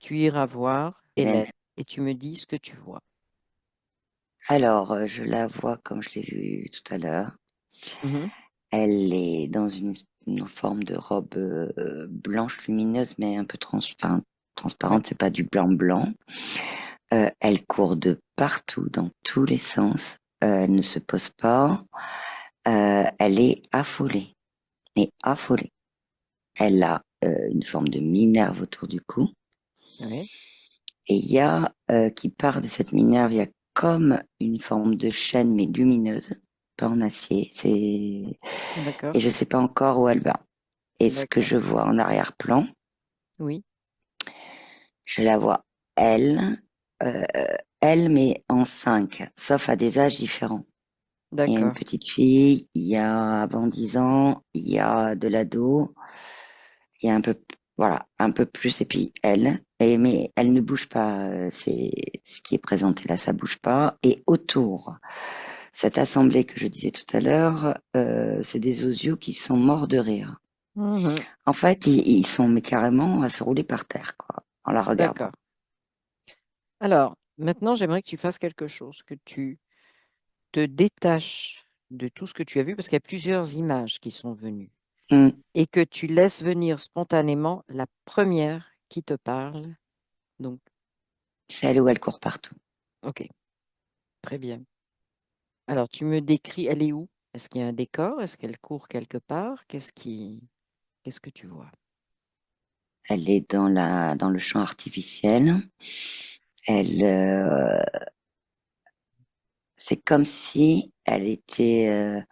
Tu iras voir Hélène. Hélène et tu me dis ce que tu vois. Alors, je la vois comme je l'ai vue tout à l'heure. Mhm. Elle est dans une forme de robe blanche lumineuse, mais un peu Ouais. transparente. C'est pas du blanc blanc. Elle court de partout, dans tous les sens. Elle ne se pose pas. Elle est affolée, mais affolée. Elle a une forme de minerve autour du cou. Ouais. Et il y a, qui part de cette minerve, il y a comme une forme de chaîne, mais lumineuse, pas en acier. Et D'accord. je sais pas encore où elle va. Et ce que D'accord. je vois en arrière-plan, Oui. je la vois, elle, euh, elle, mais en cinq, sauf à des âges différents. Il y a une D'accord. petite fille, il y a avant 10 ans, il y a de l'ado, il y a un peu, voilà, un peu plus, et puis elle. Mais elle ne bouge pas, c'est ce qui est présenté là, ça bouge pas. Et autour, cette assemblée que je disais tout à l'heure, c'est des osios qui sont morts de rire. Mhm. En fait, ils sont mais carrément à se rouler par terre, quoi, en la regardant. D'accord. Alors, maintenant, j'aimerais que tu fasses quelque chose, que tu te détaches de tout ce que tu as vu, parce qu'il y a plusieurs images qui sont venues, Hmm. et que tu laisses venir spontanément la première qui te parle. Donc, C'est elle où elle court partout. ok, très bien. Alors, tu me décris, elle est où? Est-ce qu'il y a un décor? Est-ce qu'elle court quelque part? Qu'est-ce que tu vois? Elle est dans le champ artificiel. Elle, c'est comme si elle était,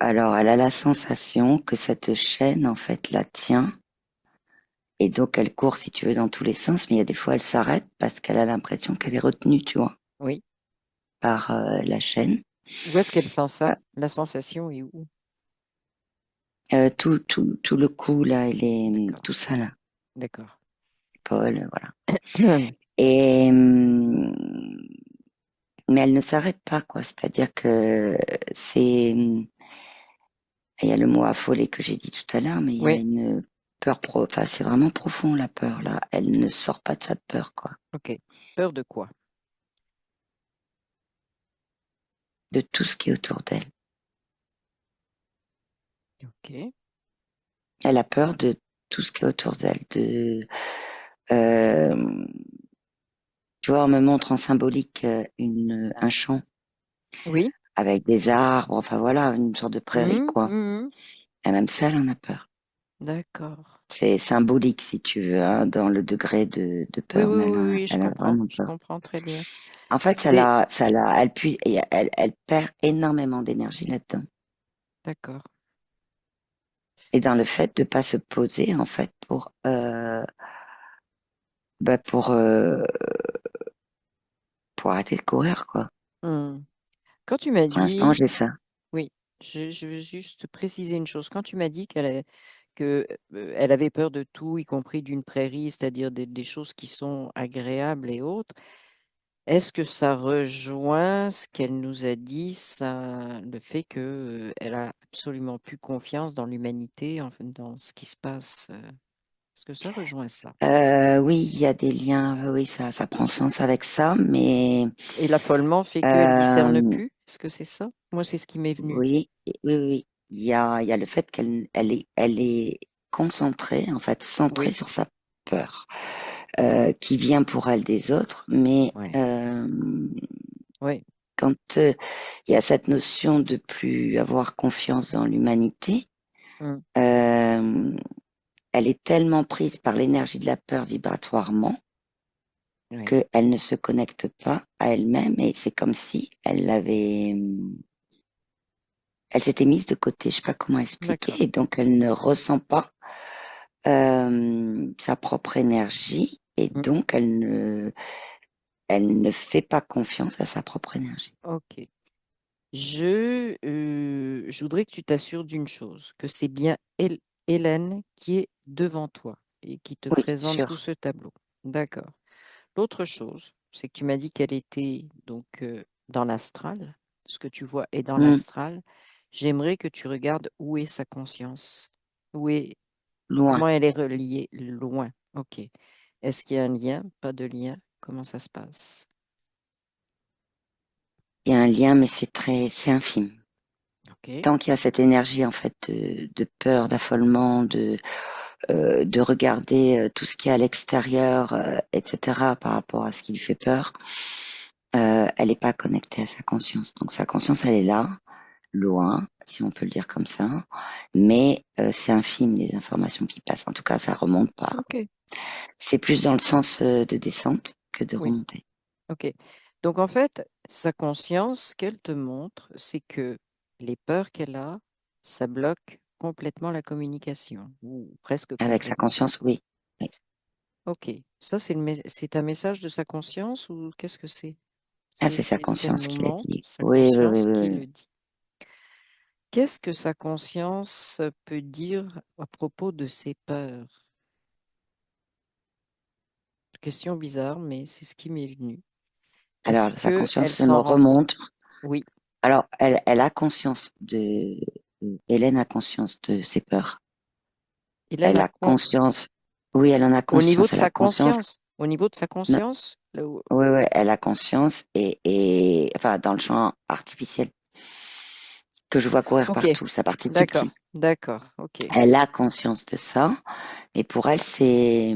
alors elle a la sensation que cette chaîne, en fait, la tient. Et donc elle court, si tu veux, dans tous les sens, mais il y a des fois elle s'arrête parce qu'elle a l'impression qu'elle est retenue, tu vois, Oui. par la chaîne. Où est-ce qu'elle sent Euh, ça? La sensation est où? tout le cou, là, elle est, D'accord, tout ça, là, d'accord. Paul, voilà. Et, mais elle ne s'arrête pas, quoi. C'est-à-dire que c'est, il y a le mot affolé que j'ai dit tout à l'heure, mais il y a Oui, une enfin, c'est vraiment profond, la peur, là. Elle ne sort pas de sa peur, quoi. ok. Peur de quoi? De tout ce qui est autour d'elle. Ok. Elle a peur de tout ce qui est autour d'elle. Euh, Tu vois, on me montre en symbolique un champ Oui. avec des arbres, enfin voilà, une sorte de prairie, Mhm, quoi. mhm. Et même ça, elle en a peur. D'accord. C'est symbolique, si tu veux, hein, dans le degré de Oui, peur, oui, mais oui, oui, elle a vraiment je peur. comprends très bien. En fait, C'est, elle perd énormément d'énergie là-dedans. d'accord. Et dans le fait de pas se poser, en fait, bah, pour arrêter de courir, quoi. Hmm. Quand tu m'as Pour l'instant, dit, j'ai ça. oui, je veux juste préciser une chose. Quand tu m'as dit que, elle avait peur de tout, y compris d'une prairie, c'est-à-dire des choses qui sont agréables et autres, est-ce que ça rejoint ce qu'elle nous a dit, ça, le fait que, elle a absolument plus confiance dans l'humanité, enfin, dans ce qui se passe? Est-ce que ça rejoint ça? Oui, il y a des liens, oui, ça prend sens avec ça, mais Et l'affolement fait qu'elle discerne euh, plus? Est-ce que c'est ça? Moi, c'est ce qui m'est venu. oui, oui, oui. Il y a le fait elle est concentrée, en fait, centrée Oui, sur sa peur, qui vient pour elle des autres, mais ouais, oui, quand il y a cette notion de plus avoir confiance dans l'humanité, mm, euh, elle est tellement prise par l'énergie de la peur vibratoirement oui, qu'elle ne se connecte pas à elle-même et c'est comme si elle s'était mise de côté, je sais pas comment expliquer, d'accord. et donc elle ne ressent pas sa propre énergie et Mm, donc elle ne fait pas confiance à sa propre énergie. ok. Je voudrais que tu t'assures d'une chose, que c'est bien Hélène qui est devant toi et qui te Oui, présente tout sûr. ce tableau. D'accord. L'autre chose, c'est que tu m'as dit qu'elle était donc dans l'astral. Ce que tu vois est dans Hmm, l'astral. J'aimerais que tu regardes où est sa conscience. Où est, loin. comment elle est reliée loin. OK. Est-ce qu'il y a un lien? Pas de lien? Comment ça se passe? Il y a un lien, mais c'est infime. OK. Tant qu'il y a cette énergie en fait de peur, d'affolement, de regarder tout ce qui est à l'extérieur, etc. par rapport à ce qui lui fait peur, elle n'est pas connectée à sa conscience. Donc sa conscience, elle est là, loin, si on peut le dire comme ça, mais c'est infime les informations qui passent. En tout cas, ça remonte pas. OK. C'est plus dans le sens de descente que de Oui. remontée. OK. Donc, en fait, sa conscience, ce qu'elle te montre, c'est que les peurs qu'elle a, ça bloque complètement la communication, ou presque Avec sa complètement. conscience, oui. Oui. OK. Ça, c'est un message de sa conscience ou qu'est-ce que c'est? Ah, c'est sa C'est ce qu'elle conscience nous qui l'a montre, dit. sa Oui, oui, oui, conscience oui, qui oui. le dit. Qu'est-ce que sa conscience peut dire à propos de ses peurs? Question bizarre, mais c'est ce qui m'est venu. Alors, Est-ce sa qu'elle conscience me s'en rend compte? remonte. Oui. Alors, elle a conscience Hélène a conscience de ses peurs. Hélène Elle a a conscience, oui, elle en a au niveau de conscience, elle a sa conscience, conscience, au niveau de sa non, conscience, oui, oui, elle a conscience enfin, dans le champ artificiel, que je vois courir ok, partout, sa partie d'accord, subtile. d'accord, ok. Elle a conscience de ça, et pour elle, c'est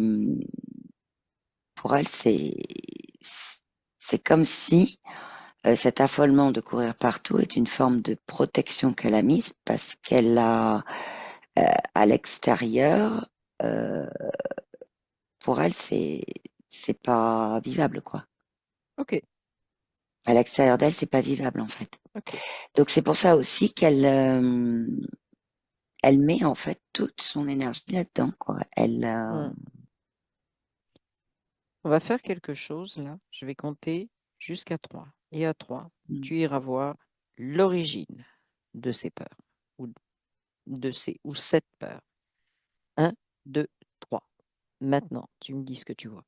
comme si cet affolement de courir partout est une forme de protection qu'elle a mise parce qu'elle a à l'extérieur, euh, pour elle, c'est pas vivable, quoi. Ok, À l'extérieur d'elle, c'est pas vivable, en fait. ok. Donc, c'est pour ça aussi elle met, en fait, toute son énergie là-dedans, quoi. Hmm. On va faire quelque chose là. Je vais compter jusqu'à 3. Et à 3, Mm, tu iras voir l'origine de ces peurs ou de ces ou cette peur. Un, 2, 3. Maintenant, tu me dis ce que tu vois.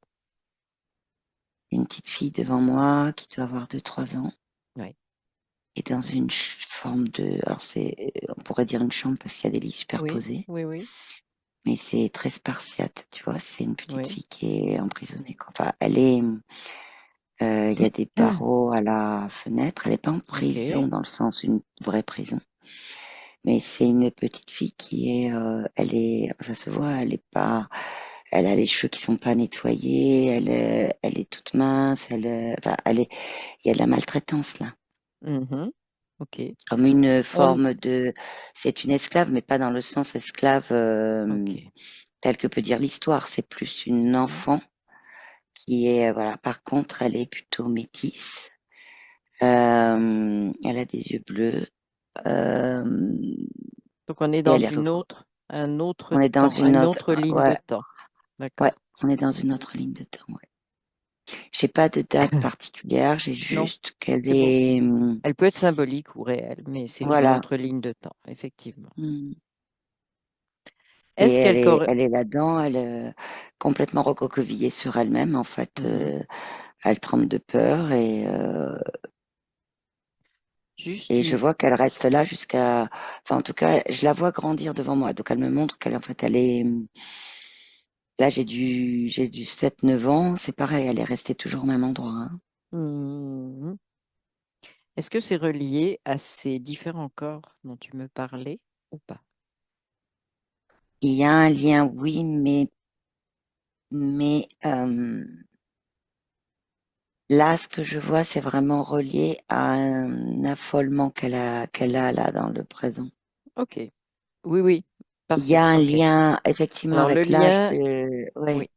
une petite fille devant moi qui doit avoir 2, 3 ans Oui, et dans une forme alors on pourrait dire une chambre parce qu'il y a des lits oui, superposés, oui, oui, mais c'est très spartiate, tu vois. C'est une petite oui. fille qui est emprisonnée, quoi. Enfin, il y a des barreaux à la fenêtre. Elle n'est pas en prison Ok. dans le sens une vraie prison, mais c'est une petite fille ça se voit, elle a les cheveux qui sont pas nettoyés, elle est toute mince, enfin, il y a de la maltraitance là, Mhm. Ok. comme une On... forme c'est une esclave, mais pas dans le sens esclave Ok, tel que peut dire l'histoire. C'est plus c'est une ça. enfant qui est, voilà. Par contre, elle est plutôt métisse. Elle a des yeux bleus. Euh, Donc, on est et dans elle est un autre on est dans temps, une une autre, autre ligne de ouais, temps. ouais, D'accord. on est dans une autre ligne de temps. Ouais. J'ai pas de date particulière, j'ai Non, juste qu'elle c'est beau. est, Elle peut être symbolique ou réelle, mais c'est une voilà. autre ligne de temps, effectivement. Mm. Et Est-ce qu'elle correspond... elle est là-dedans, elle est complètement recroquevillée sur elle-même. En fait, elle tremble de peur Juste et je une... vois qu'elle reste là enfin, en tout cas, je la vois grandir devant moi. Donc, elle me montre qu'elle, en fait, là, j'ai du 7, 9 ans. C'est pareil, elle est restée toujours au même endroit, hein. Mhm. Est-ce que c'est relié à ces différents corps dont tu me parlais ou pas? Il y a un lien, oui, mais là, ce que je vois, c'est vraiment relié à un affolement qu'elle a là dans le présent. Ok. Oui, oui. Il y a Parfait. un Ok. lien, effectivement, Alors, le avec l'âge lien, de, ouais, oui.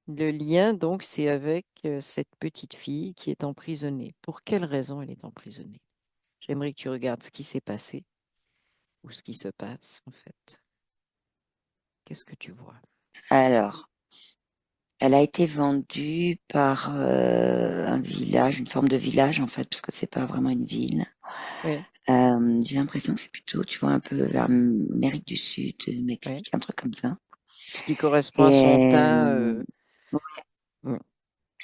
Le lien, donc, c'est avec cette petite fille qui est emprisonnée. Pour quelle raison elle est emprisonnée? J'aimerais que tu regardes ce qui s'est passé ou ce qui se passe, en fait. Qu'est-ce que tu vois? alors, elle a été vendue par un village, une forme de village, en fait, parce que c'est pas vraiment une ville. Oui, J'ai l'impression que c'est plutôt, tu vois, un peu vers Amérique du Sud, oui. Mexique, un truc comme ça. Ce qui correspond à son Et teint. Mm,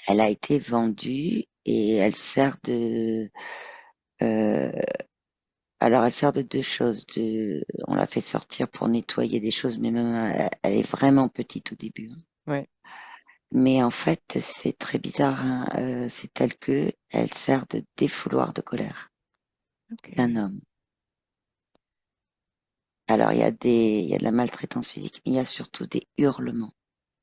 elle a été vendue et elle sert euh, alors elle sert de deux choses. On l'a fait sortir pour nettoyer des choses, mais même elle est vraiment petite au début, hein. ouais. Mais en fait, c'est très bizarre, hein, c'est tel que elle sert de défouloir de colère d'un Ok, homme. Alors, il y a de la maltraitance physique, mais il y a surtout des hurlements.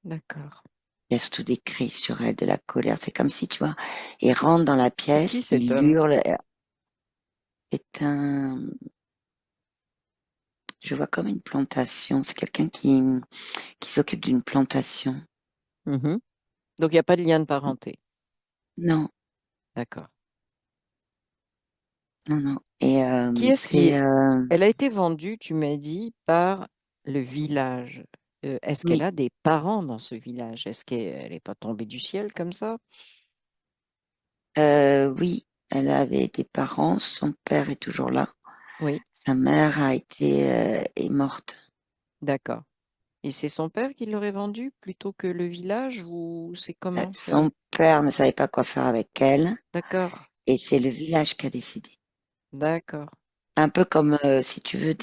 d'accord. Il y a surtout des cris sur elle, de la colère. C'est comme si, tu vois, il rentre dans la C'est qui pièce, cet il homme? hurle. C'est un, je vois comme une plantation. C'est quelqu'un qui s'occupe d'une plantation. Mhm. Donc, il n'y a pas de lien de parenté. Non, D'accord. non, non. Et Qui est-ce qui c'est, est... Elle a été vendue, tu m'as dit, par le village. Est-ce qu'elle oui, a des parents dans ce village? Est-ce qu'elle n'est pas tombée du ciel comme ça? oui, elle avait des parents. Son père est toujours là. Oui, Sa mère est morte. d'accord. Et c'est son père qui l'aurait vendue plutôt que le village ou c'est comment ça? Son père ne savait pas quoi faire avec elle, D'accord, et c'est le village qui a décidé. d'accord. Un peu comme, si tu veux,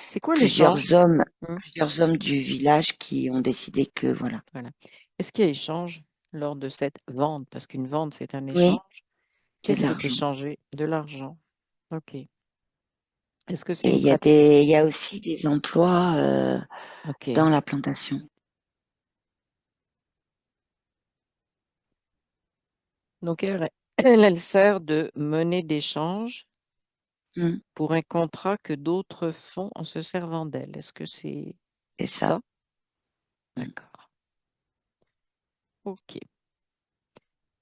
C'est quoi l'échange? plusieurs hommes, Hmm, plusieurs hommes du village qui ont décidé que voilà. voilà. Est-ce qu'il y a échange lors de cette vente? Parce qu'une vente, c'est un Oui, échange. c'est de Qu'est-ce qui est l'argent. échangé? De l'argent. OK. Est-ce que c'est Et une pratique? il y a aussi des emplois dans OK. la plantation. Donc, elle sert de monnaie d'échange Mm, pour un contrat que d'autres font en se servant d'elle. Est-ce que c'est c'est ça. ça? Mm. D'accord. OK.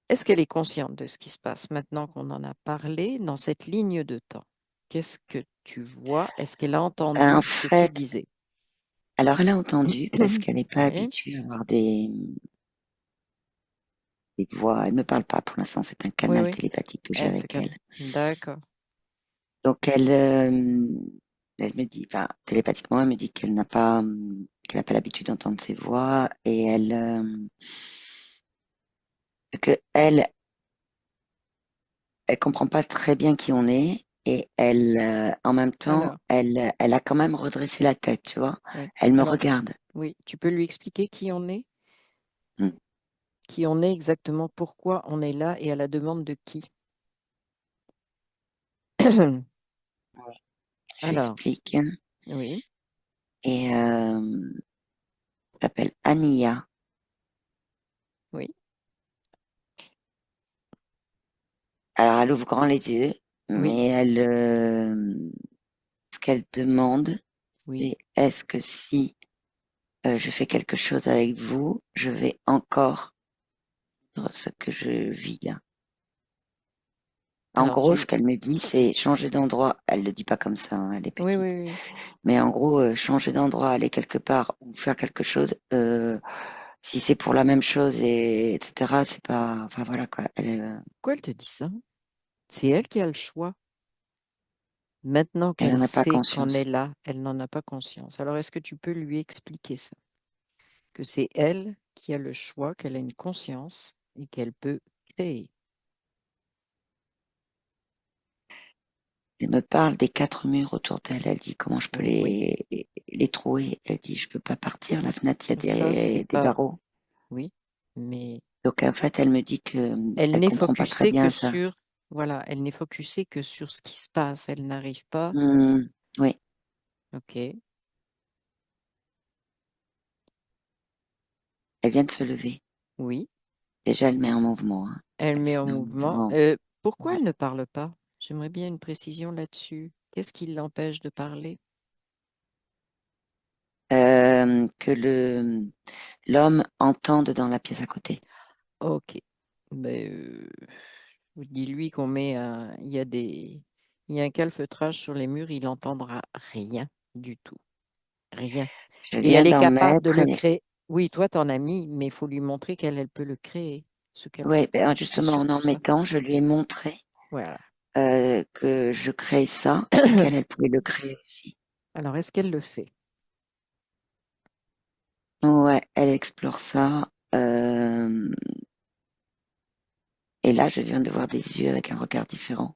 Est-ce qu'elle est consciente de ce qui se passe maintenant qu'on en a parlé dans cette ligne de temps? Qu'est-ce que tu vois? Est-ce qu'elle a En entendu ce que tu fait, disais? alors elle a entendu parce qu'elle n'est pas Oui, habituée à avoir des voix. Elle ne me parle pas pour l'instant. C'est un oui, canal oui. télépathique que j'ai Elle te avec cap- elle. D'accord. Donc elle me dit, enfin télépathiquement, elle me dit qu'elle n'a pas l'habitude d'entendre ses voix et que elle comprend pas très bien qui on est et en même temps, Alors, elle a quand même redressé la tête, tu vois. oui. Elle me Alors, regarde. oui, tu peux lui expliquer Hmm. qui on est exactement, pourquoi on est là et à la demande de qui? Oui. Je lui Alors, explique oui, et elle s'appelle Ania. oui, Alors elle ouvre grand les yeux, oui, mais ce qu'elle demande, oui. c'est est-ce que si je fais quelque chose avec vous, je vais encore vivre ce que je vis là. En Alors, gros, ce tu... qu'elle me dit, c'est changer d'endroit. Elle le dit pas comme ça, hein, elle est Oui, petite. oui, oui. Mais en gros, changer d'endroit, aller quelque part ou faire quelque chose, si c'est pour la même chose et etc. C'est pas. Enfin voilà quoi. Pourquoi elle te dit ça? C'est elle qui a le choix. Maintenant Elle qu'elle en a pas sait qu'on conscience. est là, elle n'en a pas conscience. Alors, est-ce que tu peux lui expliquer ça? Que c'est elle qui a le choix, qu'elle a une conscience et qu'elle peut créer. Elle me parle des quatre murs autour d'elle. Elle dit comment je peux Oui, les trouer. Elle dit je peux pas partir. La fenêtre, il y a ça, c'est des pas... barreaux. Oui, mais Donc en fait, elle me dit que elle elle n'est comprend pas très focusée que bien ça. sur... Voilà, elle n'est focusée que sur ce qui se passe. Elle n'arrive pas... Hmm, oui, OK, elle vient de se lever. oui, Déjà, elle met en mouvement, hein. elle Elle met se en met en mouvement. mouvement. Pourquoi Ouais. elle ne parle pas? J'aimerais bien une précision là-dessus. Qu'est-ce qui l'empêche de parler? Que l'homme entende dans la pièce à côté. OK. Ben, dis-lui qu'on met un... Il y a des... Il y a un calfeutrage sur les murs, il n'entendra rien du tout. Rien. Je Et elle viens est d'en capable de mettre. le créer. Oui, toi, t'en as mis, mais il faut lui montrer qu'elle elle peut le créer, ce Ouais, ben, calfeutrage. C'est justement, en surtout ça. mettant, je lui ai montré Voilà. que je crée ça et qu'elle, elle pouvait le créer aussi. Alors, est-ce qu'elle le fait? Ouais, elle explore ça. Et là, je viens de voir des yeux avec un regard différent.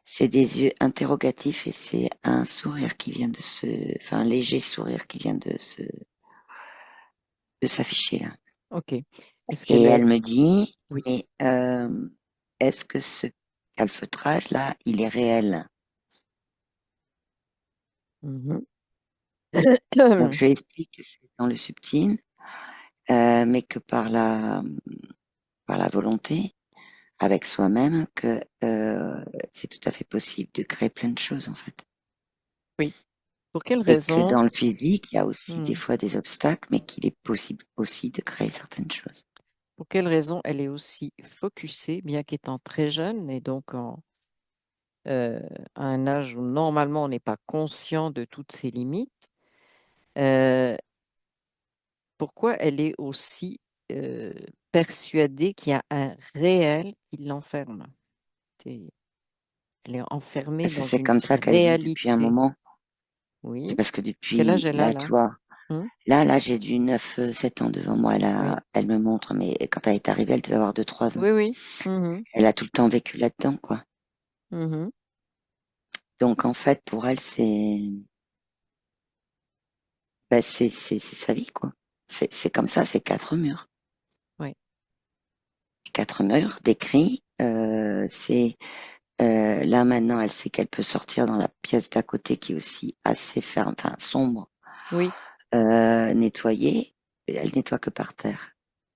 C'est des yeux interrogatifs et c'est un sourire qui vient enfin, un léger sourire qui vient de s'afficher là. Ok. Est-ce Et qu'elle elle est... me dit, Oui. mais est-ce que ce calfeutrage-là, il est réel? Mhm. Donc je lui explique que c'est dans le subtil, mais que par la volonté, avec soi-même, que c'est tout à fait possible de créer plein de choses en fait. Oui. Pour quelle Et que raison? dans le physique, il y a aussi des Hmm. fois des obstacles, mais qu'il est possible aussi de créer certaines choses. Pour quelle raison elle est aussi focusée, bien qu'étant très jeune et donc euh, à un âge où normalement on n'est pas conscient de toutes ses limites? euh, Pourquoi elle est aussi euh, persuadée qu'il y a un réel qui l'enferme? C'est- Elle est enfermée Parce que dans c'est une comme ça qu'elle vit depuis un réalité. moment. C'est Oui. parce que Quel âge depuis, elle a là, tu là? vois, Hmm. là, j'ai du 9, 7 ans devant moi. Oui. Elle me montre, mais quand elle est arrivée, elle devait avoir 2, 3 ans. Oui, oui. Mhm. Elle a tout le temps vécu là-dedans, quoi. Mhm. Donc, en fait, pour elle, bah, c'est sa vie, quoi. C'est comme ça, c'est 4 murs. Oui. 4 murs, des cris. Là, maintenant, elle sait qu'elle peut sortir dans la pièce d'à côté qui est aussi assez ferme, enfin, sombre, Oui. nettoyer. Elle nettoie que par terre.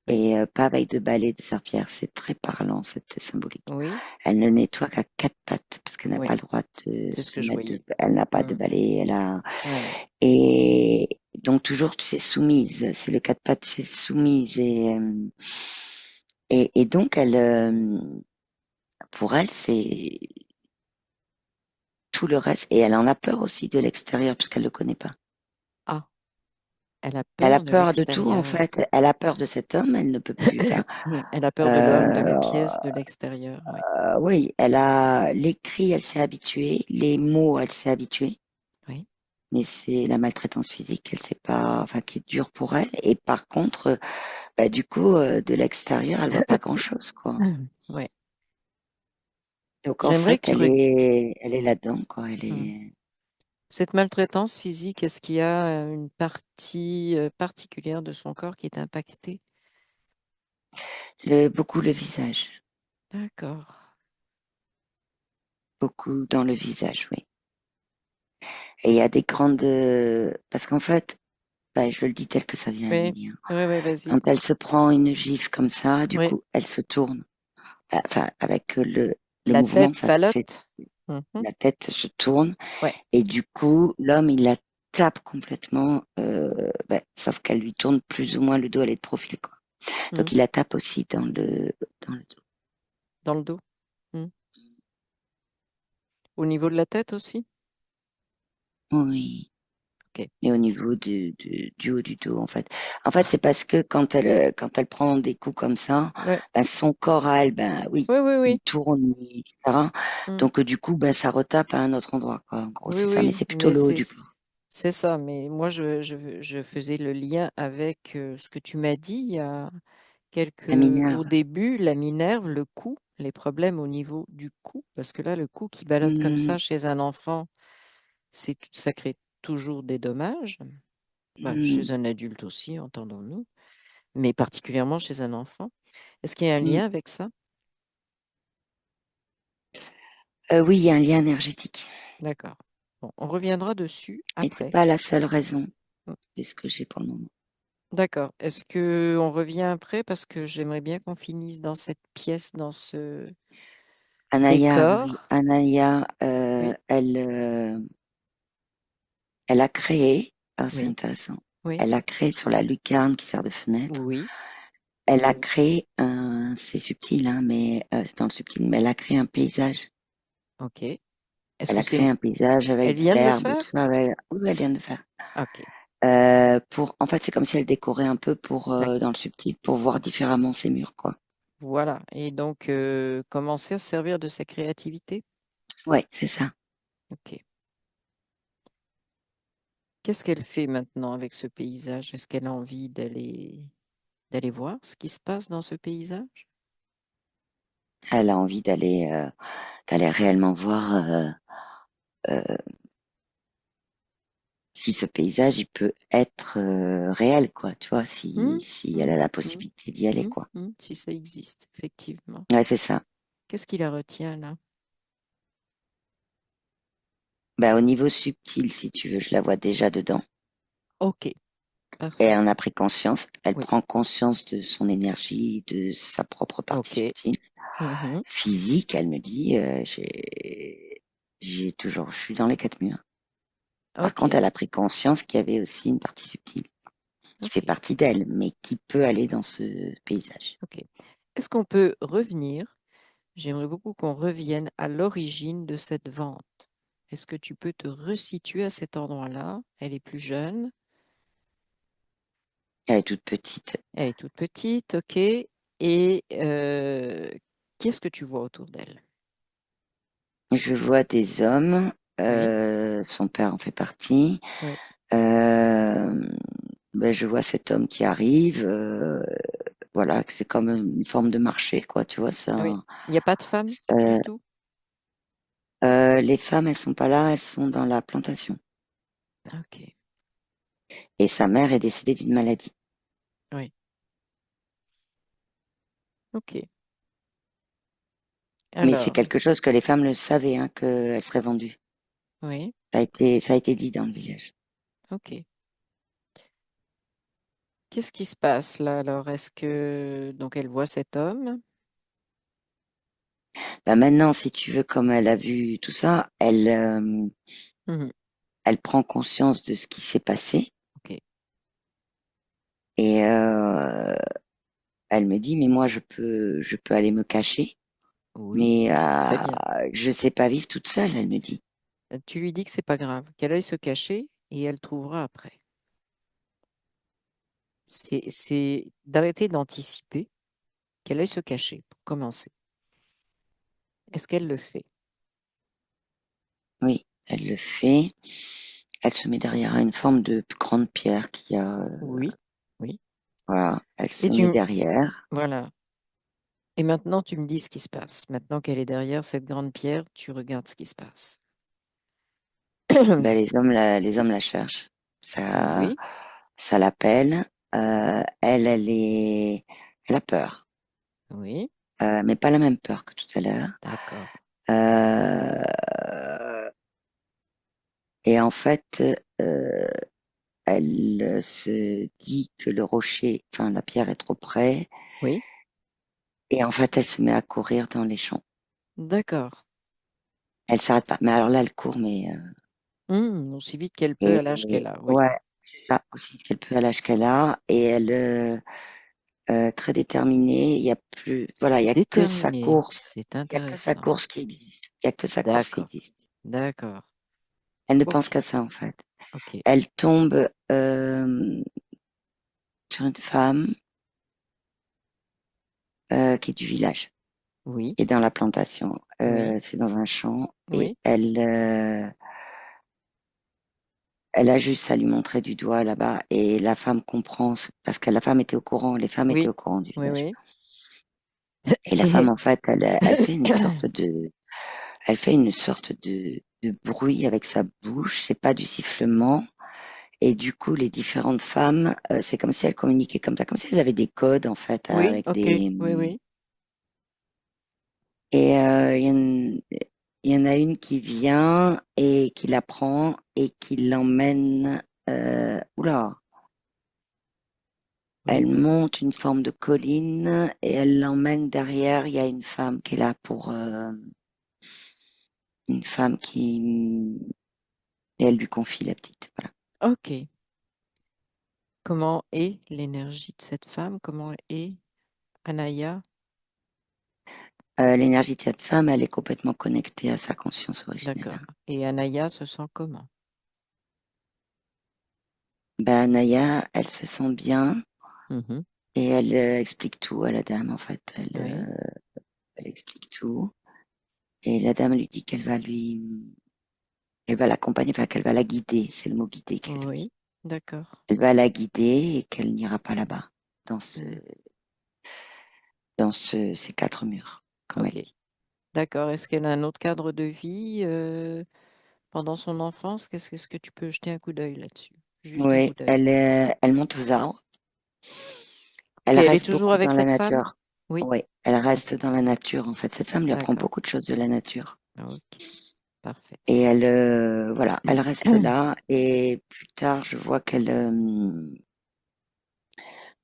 Oui. Et pas avec de balai de serpillère. C'est très parlant, cette symbolique. Oui. Elle ne nettoie qu'à 4 pattes parce qu'elle n'a Oui. pas le droit de C'est ce se que je mettre voyais. elle n'a pas de Hmm. balai, Oui. et donc toujours, tu sais, soumise. C'est le 4 pattes, c'est soumise et donc pour elle, c'est tout le reste et elle en a peur aussi de l'extérieur puisqu'elle le connaît pas. Ah, elle a Elle a peur de peur de tout en l'extérieur. fait. Elle a peur de cet homme. Elle ne peut plus. Enfin, Elle a peur de l'homme, de la euh, pièce, de l'extérieur. Oui. oui, elle a les cris, elle s'est habituée. Les mots, elle s'est habituée. Oui. Mais c'est la maltraitance physique, elle sait pas, enfin, qui est dure pour elle. Et par contre, bah, du coup, de l'extérieur, elle voit pas grand-chose, quoi. Ouais. Donc en J'aimerais que fait, tu regardes. elle est là-dedans, quoi. Cette maltraitance physique, est-ce qu'il y a une partie particulière de son corps qui est impactée? Beaucoup le visage, D'accord. beaucoup dans le visage, oui. Et il y a des grandes, parce qu'en fait, bah, je le dis tel que ça vient, Oui, Émilie, hein. oui, oui, vas-y. Quand elle se prend une gifle comme ça, du Oui. coup, elle se tourne. Enfin, avec le La mouvement, tête ça te fait, pallote. Mhm. la tête se tourne. Ouais. Et du coup, l'homme, il la tape complètement, sauf qu'elle lui tourne plus ou moins le dos, elle est de profil, quoi. Mhm. Donc il la tape aussi dans le dos. Dans le dos. Mhm. Au niveau de la tête aussi? Oui. Ok. Et au niveau du haut du dos, en fait. En fait, c'est parce que quand elle prend des coups comme ça, Ouais. ben, son corps à elle, ben oui, Oui, oui, il oui. tourne, etc. Mhm. Donc du coup, ben ça retape à un autre endroit, quoi. En gros, Oui, c'est ça. Mais oui, c'est plutôt mais le haut du corps. c'est ça. Mais moi, je faisais le lien avec ce que tu m'as dit il y a La au minerve. début, la minerve, le cou, les problèmes au niveau du cou, parce que là, le cou qui ballotte comme Hmm, ça chez un enfant, ça crée toujours des dommages. Bah, hmm, chez un adulte aussi, entendons-nous, mais particulièrement chez un enfant. Est-ce qu'il y a un hmm. lien avec ça? Oui, il y a un lien énergétique. D'accord. Bon, on reviendra dessus Mais c'est après. pas la seule raison. Mm. C'est ce que j'ai pour le moment. D'accord. Est-ce que on revient après parce que j'aimerais bien qu'on finisse dans cette pièce, dans ce Anaya, oui, oui. décor? Anaya, Oui, elle a créé, ah, c'est oui, intéressant, oui, elle a créé sur la lucarne qui sert de fenêtre, oui. elle a créé c'est subtil, hein, mais c'est dans le subtil, mais elle a créé un paysage. Ok. Est-ce Elle que a c'est créé un paysage avec Elle de vient de le l'herbe, tout faire? ça. Oui, elle vient de faire. Ok, En fait, c'est comme si elle décorait un peu pour d'accord. dans le subtil pour voir différemment ses murs, quoi. Voilà. Et donc, commencer à se servir de sa créativité. Ouais, c'est ça. Ok. Qu'est-ce qu'elle fait maintenant avec ce paysage? Est-ce qu'elle a envie d'aller voir ce qui se passe dans ce paysage? Elle a envie d'aller réellement voir. Euh, si ce paysage, il peut être réel, quoi, tu vois, Hum, si elle hum, a la hum, possibilité d'y aller, quoi. si ça existe, effectivement. Ouais, c'est ça. Qu'est-ce qui la retient là? Bah, au niveau subtil, si tu veux, je la vois déjà dedans. Ok, Et elle parfait. en a pris conscience. Elle Oui, prend conscience de son énergie, de sa propre partie ok. subtile. Mhm. Physique, elle me dit, je suis dans les quatre murs. Par contre, Ok, elle a pris conscience qu'il y avait aussi une partie subtile qui fait ok, partie d'elle, mais qui peut aller dans ce paysage. ok. Est-ce qu'on peut revenir? J'aimerais beaucoup qu'on revienne à l'origine de cette vente. Est-ce que tu peux te resituer à cet endroit-là? Elle est plus jeune, Elle est toute petite. elle est toute petite, ok. Et qu'est-ce que tu vois autour d'elle? Je vois des hommes. Oui, Son père en fait partie. oui, Euh, ben, je vois cet homme qui arrive. Voilà, c'est comme une forme de marché, quoi. Tu vois ça. oui. Il n'y a pas de femme du ça- tout? les femmes, elles sont pas là. Elles sont dans la plantation. Ok, Et sa mère est décédée d'une maladie. oui, ok. Mais c'est Alors, quelque chose que les femmes le savaient, hein, qu'elle serait vendue. oui, Ça a été dit dans le village. ok. Qu'est-ce qui se passe là alors? Est-ce que donc elle voit cet homme? Bah maintenant, si tu veux, comme elle a vu tout ça, Mhm, elle prend conscience de ce qui s'est passé ok, et elle me dit, mais moi, je peux aller me cacher, oui, mais très bien. je sais pas vivre toute seule, elle me dit. Tu lui dis que c'est pas grave, qu'elle aille se cacher et elle trouvera après. C'est d'arrêter d'anticiper, qu'elle aille se cacher pour commencer. Est-ce qu'elle le fait? Oui, elle le fait. Elle se met derrière une forme de grande pierre qui a, Oui, oui. voilà, elle Et se met derrière. voilà. Et maintenant, tu me dis ce qui se passe. Maintenant qu'elle est derrière cette grande pierre, tu regardes ce qui se passe. Ben, les hommes la cherchent. Ça, Oui, ça l'appelle. Elle a peur, oui, mais pas la même peur que tout à l'heure. d'accord. Euh, et en fait, euh, elle se dit que le rocher, enfin la pierre est trop près, Oui, et en fait, elle se met à courir dans les champs. d'accord. Elle s'arrête pas. Mais alors là, elle court, mais Aussi vite qu'elle peut à l'âge et qu'elle a, oui. ouais, c'est ça aussi qu'elle peut à l'âge qu'elle a, et elle très déterminée. Il y a plus, voilà, il y a que sa Déterminée, course. c'est Il y a que sa intéressant. course qui existe. Il y a que sa course qui D'accord, existe. d'accord. Elle ne pense Ok, qu'à ça en fait. ok. Elle tombe sur une femme qui est du village, Oui, qui est dans la plantation. oui, C'est dans un champ et oui, elle a juste à lui montrer du doigt là-bas et la femme comprend parce que la femme était au courant, les femmes étaient oui, au courant du oui, village. oui. Et la femme en fait, elle fait une sorte de, elle fait une sorte de bruit avec sa bouche. C'est pas du sifflement. Et du coup, les différentes femmes, c'est comme si elles communiquaient comme ça, comme si elles avaient des codes en fait Oui, avec ok, des. oui, oui. Et il y en a une qui vient et qui la prend et qui l'emmène. Oula, Oui, elle monte une forme de colline et elle l'emmène derrière. Il y a une femme qui est là pour une femme qui et elle lui confie la petite. Voilà. ok. Comment est l'énergie de cette femme? Comment est Anaya? L'énergie de cette femme, elle est complètement connectée à sa conscience D'accord. originelle. Et Anaya se sent comment? Ben, Naya, elle se sent bien Mhm, et elle explique tout à la dame, en fait. oui, Elle explique tout. Et la dame lui dit qu'elle va l'accompagner, enfin, qu'elle va la guider. C'est le mot guider qu'elle lui dit. oui, d'accord. Elle va la guider et qu'elle n'ira pas là-bas, dans Mm, ces quatre murs, comme elle ok, dit. d'accord. Est-ce qu'elle a un autre cadre de vie? pendant son enfance? Qu'est-ce que tu peux jeter un coup d'œil là-dessus? Juste un coup Oui, d'œil. elle monte aux arbres. Ok, Elle elle est reste toujours beaucoup avec dans la cette femme? nature. Oui. Oui, elle reste Ok, dans la nature. En fait, cette femme lui apprend d'accord. beaucoup de choses de la nature. Ok, parfait. Et elle, voilà, elle reste là. Et plus tard, je vois qu'elle,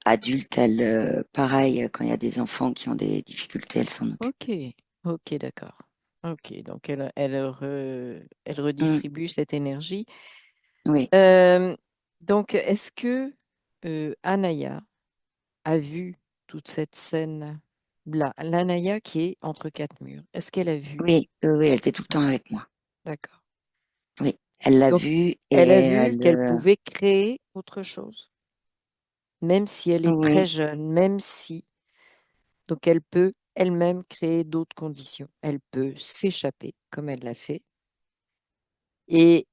adulte, elle, pareil, quand il y a des enfants qui ont des difficultés, elle s'en occupe. Ok, ok, d'accord. Ok, donc elle Mm, redistribue cette énergie. oui, Euh, donc, est-ce que Anaya a vu toute cette scène-là? L'Anaya qui est entre quatre murs. Est-ce qu'elle a vu oui, oui, elle était tout le ça? temps avec moi. D'accord. Oui, elle l'a Donc, vu et elle a vu elle, qu'elle pouvait créer autre chose, même si elle est très oui, jeune, même si. Donc, elle peut elle-même créer d'autres conditions. Elle peut s'échapper, comme elle l'a fait. Et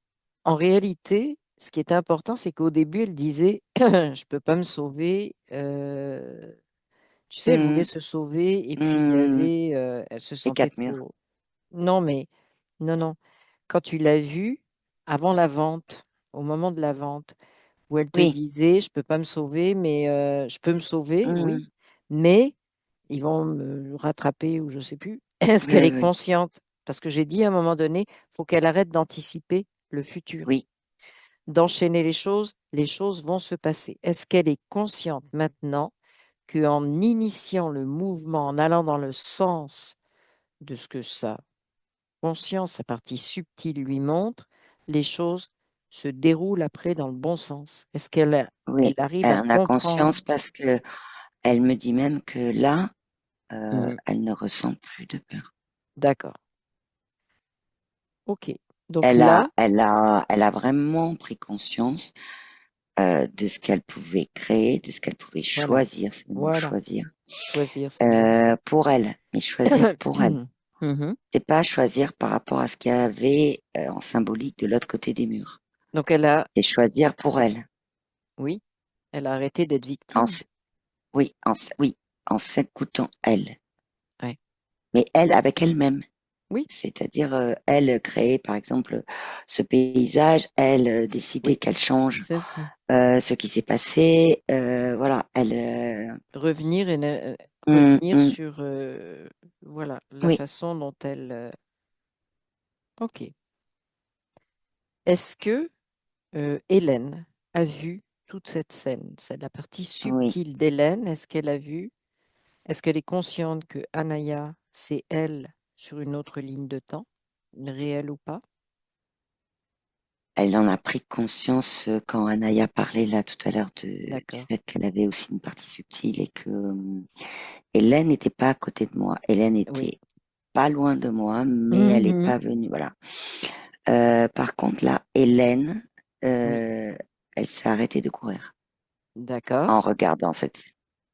en réalité, ce qui est important, c'est qu'au début, elle disait, je peux pas me sauver. Tu sais, elle voulait mm, se sauver et puis il y mm, avait, elle se les sentait quatre murs. trop. Non, mais non, non. Quand tu l'as vue avant la vente, au moment de la vente, où elle te Oui, disait, je peux pas me sauver, mais je peux me sauver, oui, mm, mais ils vont me rattraper ou je sais plus. Est-ce qu'elle oui, est oui, consciente? Parce que j'ai dit à un moment donné, faut qu'elle arrête d'anticiper le futur, oui, d'enchaîner les choses vont se passer. Est-ce qu'elle est consciente maintenant qu'en initiant le mouvement, en allant dans le sens de ce que sa conscience, sa partie subtile lui montre, les choses se déroulent après dans le bon sens? Est-ce elle oui. arrive Elle à en a comprendre? conscience parce que elle me dit même que là, Mhm. elle ne ressent plus de peur. D'accord. OK. Donc là, Elle a vraiment pris conscience de ce qu'elle pouvait créer, de ce qu'elle pouvait voilà, choisir, c'est le mot voilà. choisir, Choisir, c'est bien ça. pour elle, mais choisir pour elle. Mhm. C'est pas choisir par rapport à ce qu'il y avait en symbolique de l'autre côté des murs. Donc elle a, C'est choisir pour elle. oui, elle a arrêté d'être En, victime. s- oui, oui, en s'écoutant elle, Ouais. mais elle avec elle-même. Oui, C'est-à-dire, elle créer, par exemple, ce paysage, elle décider oui, qu'elle change c'est ça. ce qui s'est passé. Voilà, elle. Revenir et Hum, revenir hum, sur voilà la oui, façon dont elle. OK. Est-ce que Hélène a vu toute cette scène? C'est la partie oui. subtile d'Hélène. Est-ce qu'elle a vu? Est-ce qu'elle est consciente que Anaya, c'est elle sur une autre ligne de temps, réelle ou pas? Elle en a pris conscience quand Anaya parlait là tout à l'heure du D'accord. fait qu'elle avait aussi une partie subtile et que Hélène n'était pas à côté de moi. Hélène Oui. était pas loin de moi, mais elle n'est Mhm. pas venue. Voilà. Par contre, là, Hélène, Oui. euh, elle s'est arrêtée de courir D'accord. en regardant cette.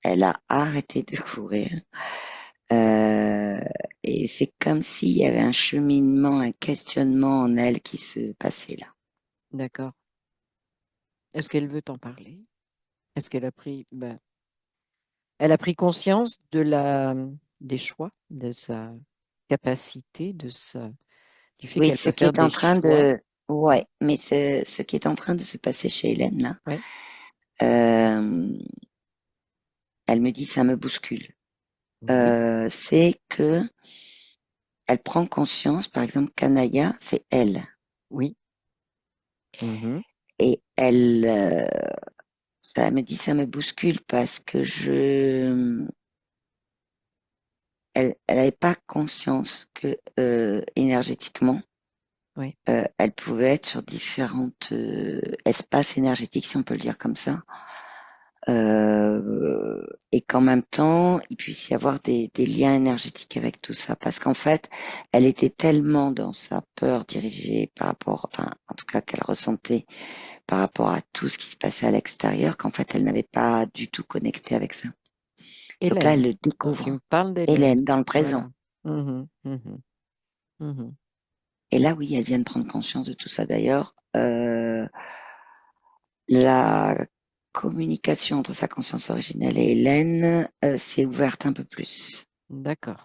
Elle a arrêté de courir. Euh, et c'est comme s'il y avait un cheminement, un questionnement en elle qui se passait là. D'accord. Est-ce qu'elle veut t'en parler? Est-ce qu'elle a pris, ben, elle a pris conscience des choix, de sa capacité, du fait Oui, qu'elle ce peut qui faire est en des train choix. de, Oui, ouais, mais ce qui est en train de se passer chez Hélène là, oui, euh, elle me dit ça me bouscule. oui, C'est que elle prend conscience, par exemple, qu'Anaya, c'est elle, oui. Mhm. et elle, ça me dit ça me bouscule parce que elle n'avait pas conscience que énergétiquement, Oui. elle pouvait être sur différentes espaces énergétiques, si on peut le dire comme ça, et qu'en même temps, il puisse y avoir des liens énergétiques avec tout ça, parce qu'en fait, elle était tellement dans sa peur dirigée par rapport, enfin, en tout cas qu'elle ressentait par rapport à tout ce qui se passait à l'extérieur, qu'en fait, elle n'avait pas du tout connecté avec ça. Donc là, elle Hélène. le Donc tu découvre. me parles Hélène, d'Hélène. dans le présent. Voilà. Mhm, mhm, mhm. Et là, oui, elle vient de prendre conscience de tout ça. D'ailleurs, la communication entre sa conscience originelle et Hélène s'est ouverte un peu plus. D'accord.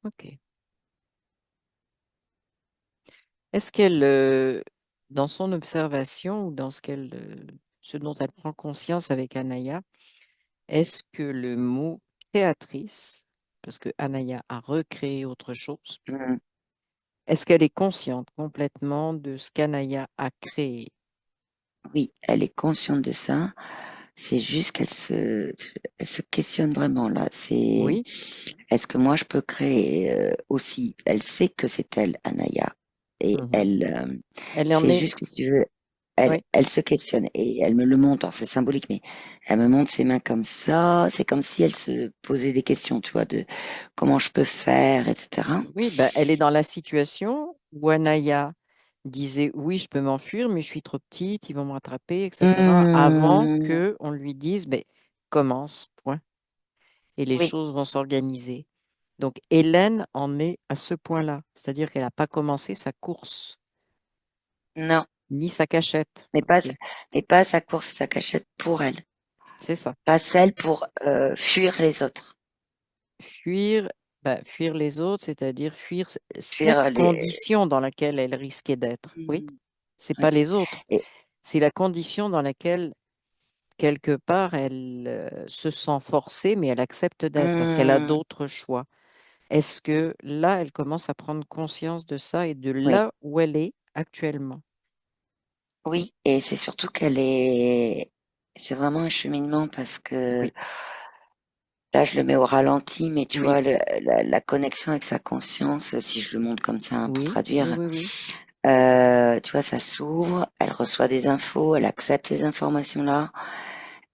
OK. Est-ce qu'elle, dans son observation ou dans ce dont elle prend conscience avec Anaya, est-ce que le mot créatrice, parce que Anaya a recréé autre chose, Mm. est-ce qu'elle est consciente complètement de ce qu'Anaya a créé? Oui, elle est consciente de ça. C'est juste elle se questionne vraiment là. C'est, Oui. est-ce que moi je peux créer aussi? Elle sait que c'est elle, Anaya, et Mhm. Elle en c'est est. juste que si tu veux, Oui. elle se questionne et elle me le montre. Alors, c'est symbolique, mais elle me montre ses mains comme ça. C'est comme si elle se posait des questions, tu vois, de comment je peux faire, etc. Oui, bah, elle est dans la situation où Anaya disait oui, je peux m'enfuir, mais je suis trop petite, ils vont me rattraper, etc. Avant Mmh, que on lui dise, ben, commence, point, et les oui, choses vont s'organiser. Donc Hélène en est à ce point-là, c'est-à-dire qu'elle n'a pas commencé sa course, non, ni sa cachette. mais pas, Ok, mais pas sa course et sa cachette pour elle, c'est ça. pas celle pour fuir les autres, Fuir, bah, fuir les autres, c'est-à-dire fuir cette fuir les. condition dans laquelle elle risquait d'être. Oui, Mmh, c'est pas oui, les autres, et c'est la condition dans laquelle quelque part, elle se sent forcée, mais elle accepte d'être parce qu'elle a mmh, d'autres choix. Est-ce que là, elle commence à prendre conscience de ça et de oui, là où elle est actuellement? oui, et c'est surtout c'est vraiment un cheminement parce que Oui, là, je le mets au ralenti, mais tu oui, vois, la connexion avec sa conscience, si je le montre comme ça hein, pour oui, oui, traduire, oui, oui, tu vois, ça s'ouvre, elle reçoit des infos, elle accepte ces informations-là.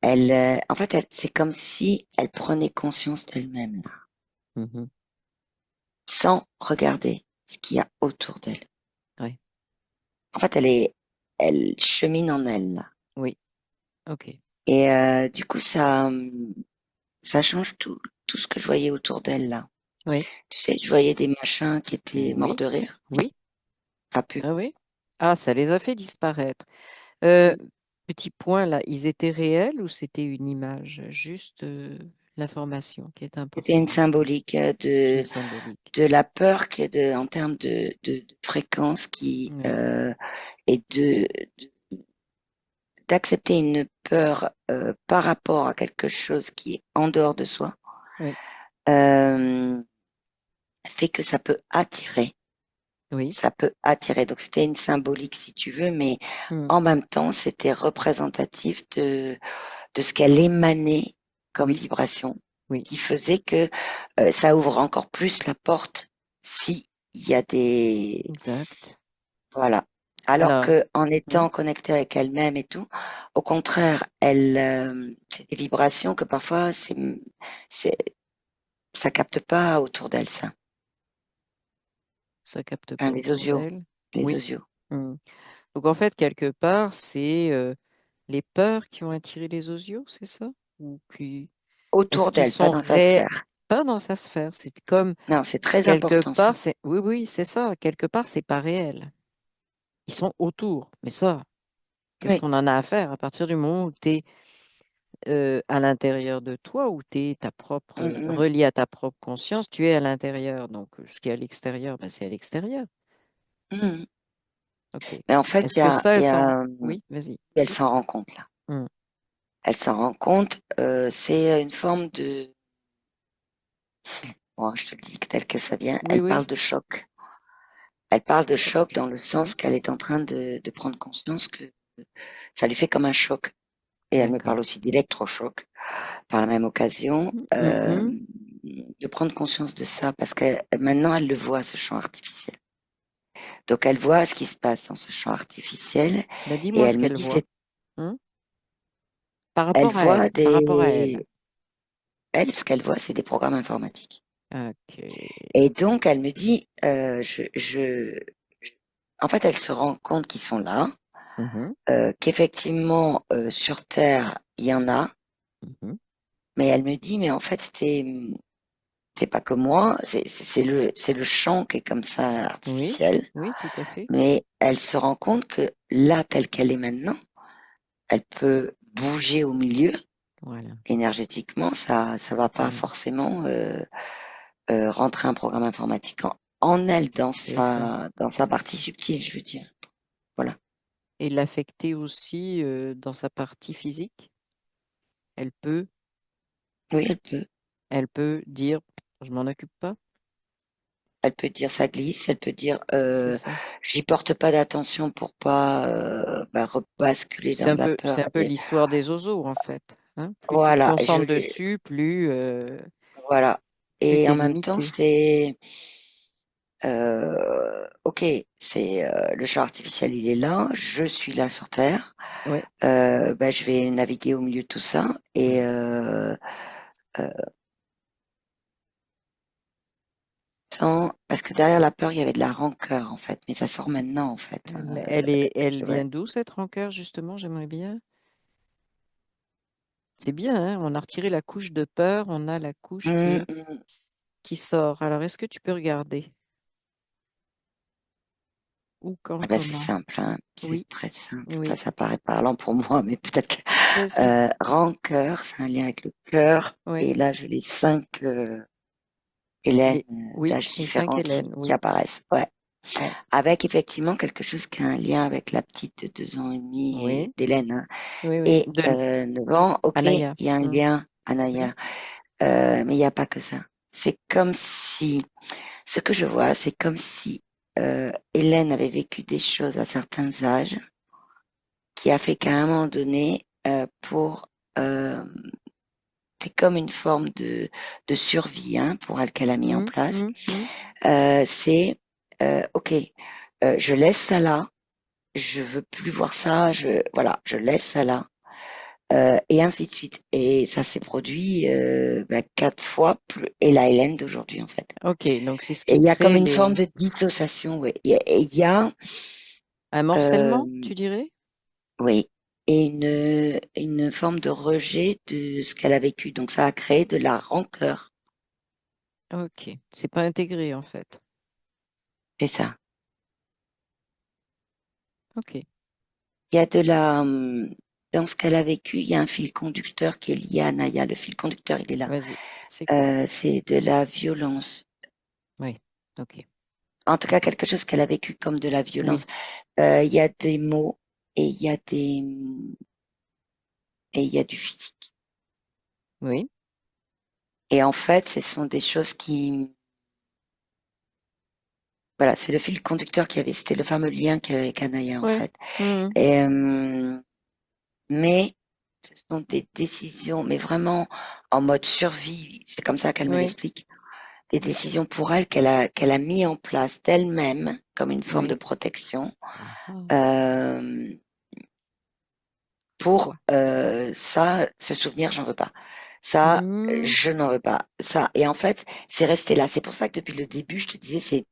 Elle, en fait, c'est comme si elle prenait conscience d'elle-même, là, mhm, sans regarder ce qu'il y a autour d'elle. ouais, En fait, elle chemine en elle, là. oui, ok, Et du coup, ça change tout ce que je voyais autour d'elle, là. oui, Tu sais, je voyais des machins qui étaient morts oui, de rire, oui, pas pu. ah oui. Ah, ça les a fait disparaître. Euh, Mm. Petit point là, ils étaient réels ou c'était une image? Juste l'information qui est C'était une importante. symbolique C'est une symbolique. de la peur en termes de fréquence Oui, et d'accepter une peur par rapport à quelque chose qui est en dehors de soi, oui, euh, fait que oui, ça peut attirer. Donc c'était une symbolique si tu veux, mais mm, en même temps c'était représentatif de ce qu'elle émanait comme oui, vibration, oui, qui faisait que ça ouvre encore plus la porte si il y a des. exact. Voilà. Alors Alors, que en mm, étant connectée avec elle-même et tout, au contraire, c'est des vibrations que parfois c'est, ça capte pas autour d'elle, ça. ça capte Hein, pas autour d'elle. les Oui. osios. Mm. Donc en fait, quelque part, c'est les peurs qui ont attiré les osios, c'est ça? Ou qui est-ce Autour qu'ils d'elle, pas sont dans ta sphère. pas dans sa sphère? C'est comme Non, c'est très quelque important ça. part, c'est oui, oui, c'est ça. Quelque part, c'est pas réel. Ils sont autour. Mais ça, qu'est-ce Oui. qu'on en a à faire à partir du moment où tu es à l'intérieur de toi, où tu es ta propre, Mm, mm, relié à ta propre conscience, tu es à l'intérieur. Donc, ce qui est à l'extérieur, ben, c'est à l'extérieur. mm. OK. Mais en fait, Est-ce que ça, il elle y s'en... a, Oui, vas-y. elle s'en rend compte là. Hmm. Elle s'en rend compte. C'est une forme de. Bon, je te le dis tel que ça vient. Oui, Elle oui. parle de choc. Elle parle de Choc. choc dans le sens Oui, qu'elle est en train de prendre conscience que ça lui fait comme un choc. Et elle me parle d'accord. aussi d'électrochoc par la même occasion, Mhm. de prendre conscience de ça parce que maintenant elle le voit, ce champ artificiel. Donc elle voit ce qui se passe dans ce champ artificiel Ben, et dis-moi ce elle me qu'elle dit, voit. Hmm. Par elle rapport à voit elle. Par rapport à elle. elle, ce qu'elle voit, c'est des programmes informatiques. OK. Et donc elle me dit, en fait, elle se rend compte qu'ils sont là, Mhm. qu'effectivement sur Terre il y en a, Mhm. mais elle me dit, mais en fait c'est pas que moi, c'est le champ qui est comme ça Oui, artificiel, oui, tout à fait. mais elle se rend compte que là, telle qu'elle est maintenant, elle peut bouger au milieu Voilà. énergétiquement, ça va pas Voilà. forcément rentrer un programme informatique en elle, C'est ça, dans sa c'est partie ça. subtile, je veux dire. Voilà. Et l'affecter aussi dans sa partie physique. Elle peut, Oui, elle peut. elle peut dire, je m'en occupe pas. Elle peut dire ça glisse, elle peut dire C'est ça. j'y porte pas d'attention pour pas rebasculer dans de la C'est peur. un peu Et l'histoire des oiseaux, en fait. Hein. Plus tu te voilà, concentres dessus, voilà. plus Et t'es en même temps, limité. c'est ok, c'est le champ artificiel, il est là, je suis là sur Terre. Oui, Je vais naviguer au milieu de tout ça et euh, parce que derrière la peur, il y avait de la rancœur en fait, mais ça sort maintenant en fait. elle Ouais. vient d'où cette rancœur, justement, j'aimerais bien. C'est bien, hein, on a retiré la couche de peur, on a la couche Hum, hum. qui sort. Alors, est-ce que tu peux regarder? Où, quand, Ah ben, c'est comment? simple, hein, c'est Oui, très simple. Enfin, oui. ça paraît parlant pour moi, mais peut-être que Vas-y. rancœur, c'est un lien avec le cœur. Oui. Et là, j'ai les cinq Hélène Les, oui, d'âges les cinq différents Hélènes, qui oui. apparaissent. Ouais. Ouais. Avec effectivement quelque chose qui a un lien avec la petite de 2 ans et demi Oui, d'Hélène, hein. oui, oui. Et 9 ans, ok, il Anaya. y a un Hmm. lien, Oui, Anaya. Mais il n'y a pas que ça. C'est comme si, ce que je vois, c'est comme si Hélène avait vécu des choses à certains âges qui a fait qu'à un moment donné, euh, c'est comme une forme de survie hein, pour elle qu'elle a mis en hmm, place. hmm, hmm. C'est ok, je laisse ça là, je veux plus voir ça, voilà, je laisse ça là, et ainsi de suite. Et ça s'est produit 4 fois plus. Et la Hélène d'aujourd'hui en fait. Ok, donc c'est ce Et qui il y a comme crée une forme les... de dissociation, ouais. Et il y a, Un morcellement, euh, tu dirais? oui, et une forme de rejet de ce qu'elle a vécu. Donc ça a créé de la rancœur. Ok, c'est pas intégré en fait. C'est ça. Ok, Il y a de la, dans ce qu'elle a vécu, il y a un fil conducteur qui est lié à Naya. Le fil conducteur, il est là. vas-y. C'est quoi? C'est de la violence. Oui, ok, En tout cas, ok. quelque chose qu'elle a vécu comme de la violence. Oui, Il y a des mots et et il y a du physique. oui, Et en fait, ce sont des choses qui, voilà, c'est le fil conducteur qui avait, c'était le fameux lien qu'il y avait avec Anaya, en ouais. fait. Hmm, Et, mais ce sont des décisions, mais vraiment en mode survie. C'est comme ça qu'elle me oui, l'explique. Des décisions pour elle qu'elle a mis en place d'elle-même comme une forme de oui. protection Ah, ah. euh, pour Pourquoi? ça, ce souvenir, j'en veux pas. Ça, Hmm, je n'en veux pas. Ça, et en fait, c'est resté là. C'est pour ça que depuis le début, je te disais,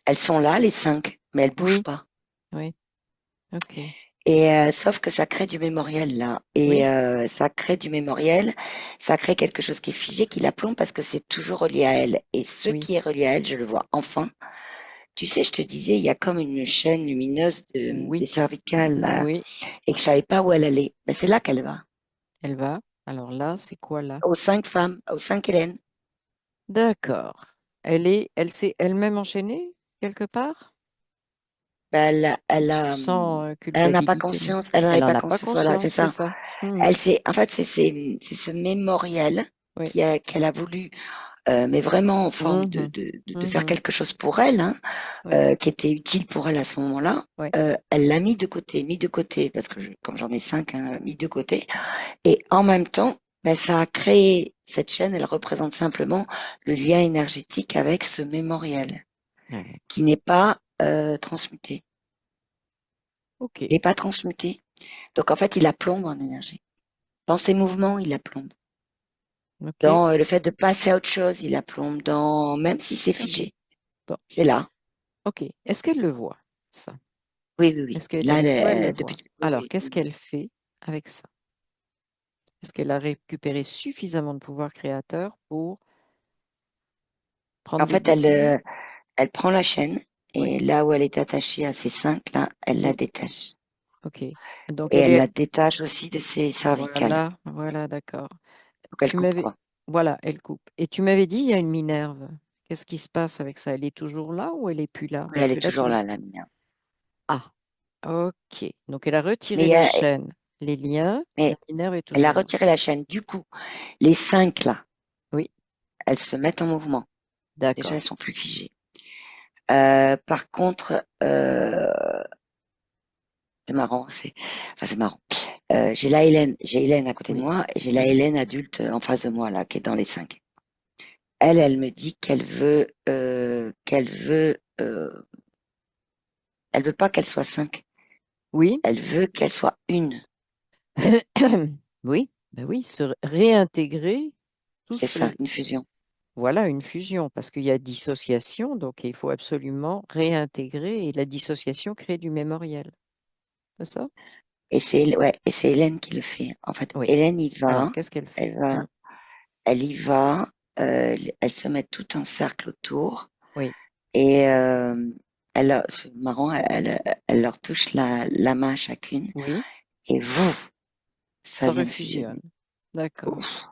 elles sont là, les cinq, mais elles bougent oui, pas. oui, ok. Et sauf que ça crée du mémoriel là. Et Oui, ça crée du mémoriel, ça crée quelque chose qui est figé, qui la plombe parce que c'est toujours relié à elle. Et ce oui, qui est relié à elle, je le vois enfin. Tu sais, je te disais, il y a comme une chaîne lumineuse des oui, cervicales là, oui. et que je savais pas où elle allait. Ben, c'est là qu'elle va. Elle va. Alors là, c'est quoi là? Aux cinq femmes, aux cinq Hélène. D'accord. Elle s'est elle-même enchaînée quelque part? Ben, Sans elle n'a pas culpabilité, ni... conscience, elle n'en avait Elle n'en pas a pas conscience, voilà, c'est conscience, c'est ça. ça. Mhm. Elle en fait, c'est ce mémoriel Oui. qu'elle a voulu, mais vraiment en forme Mhm. de faire Mhm. quelque chose pour elle, hein, Oui. qui était utile pour elle à ce moment-là. Oui. Elle l'a mis de côté, parce que comme j'en ai cinq, hein, mis de côté. Et en même temps, ben, ça a créé cette chaîne, elle représente simplement le lien énergétique avec ce mémoriel, Ouais. qui n'est pas transmuté. Ok. Il n'est pas transmuté. Donc en fait, il la plombe en énergie. Dans ses mouvements, il la plombe. Ok. Dans le fait de passer à autre chose, il la plombe. Dans même si c'est Ok. figé, Bon. c'est là. Ok. Est-ce qu'elle le voit, ça? Oui, oui, oui. Est-ce qu'elle Là, elle voit, elle le depuis, voit. oui, Alors, oui, qu'est-ce oui. qu'elle fait avec ça? Est-ce qu'elle a récupéré suffisamment de pouvoir créateur pour prendre En des fait, décisions? elle prend la chaîne Oui. et là où elle est attachée à ces cinq là, elle la Oui. détache. Ok. Donc, Et elle elle est... la détache aussi de ses cervicales. Voilà, voilà, d'accord. Donc elle Tu coupe m'avais... quoi. Voilà, elle coupe. Et tu m'avais dit, il y a une Minerve. Qu'est-ce qui se passe avec ça? Elle est toujours là ou elle est plus là? Oui, Parce elle que est là, tu toujours me... là, la mienne. Ah, ok. Donc, elle a retiré Mais, la chaîne, les liens, la mais Minerve est elle a toujours là. retiré la chaîne. Du coup, les 5 là, Oui, elles se mettent en mouvement. Déjà, elles d'accord. sont plus figées. Par contre, c'est marrant, c'est marrant. J'ai Hélène à côté de Oui, moi, et j'ai la oui, Hélène adulte en face de moi là, qui est dans les 5. Elle me dit elle veut pas qu'elle soit 5. oui. Elle veut qu'elle soit une. Oui, ben oui, se réintégrer tout C'est ça, seul. une fusion. Voilà une fusion, parce qu'il y a dissociation, donc il faut absolument réintégrer, et la dissociation crée du mémoriel. C'est ça? Et c'est Hélène qui le fait. En fait, Oui. Hélène Alors, qu'est-ce qu'elle fait? elle va, elle y va, elle se met tout en cercle autour Oui, et c'est marrant, elle leur touche la main à chacune oui, et vous, ça ça vient de refusionne. fusionner. D'accord. Ouf,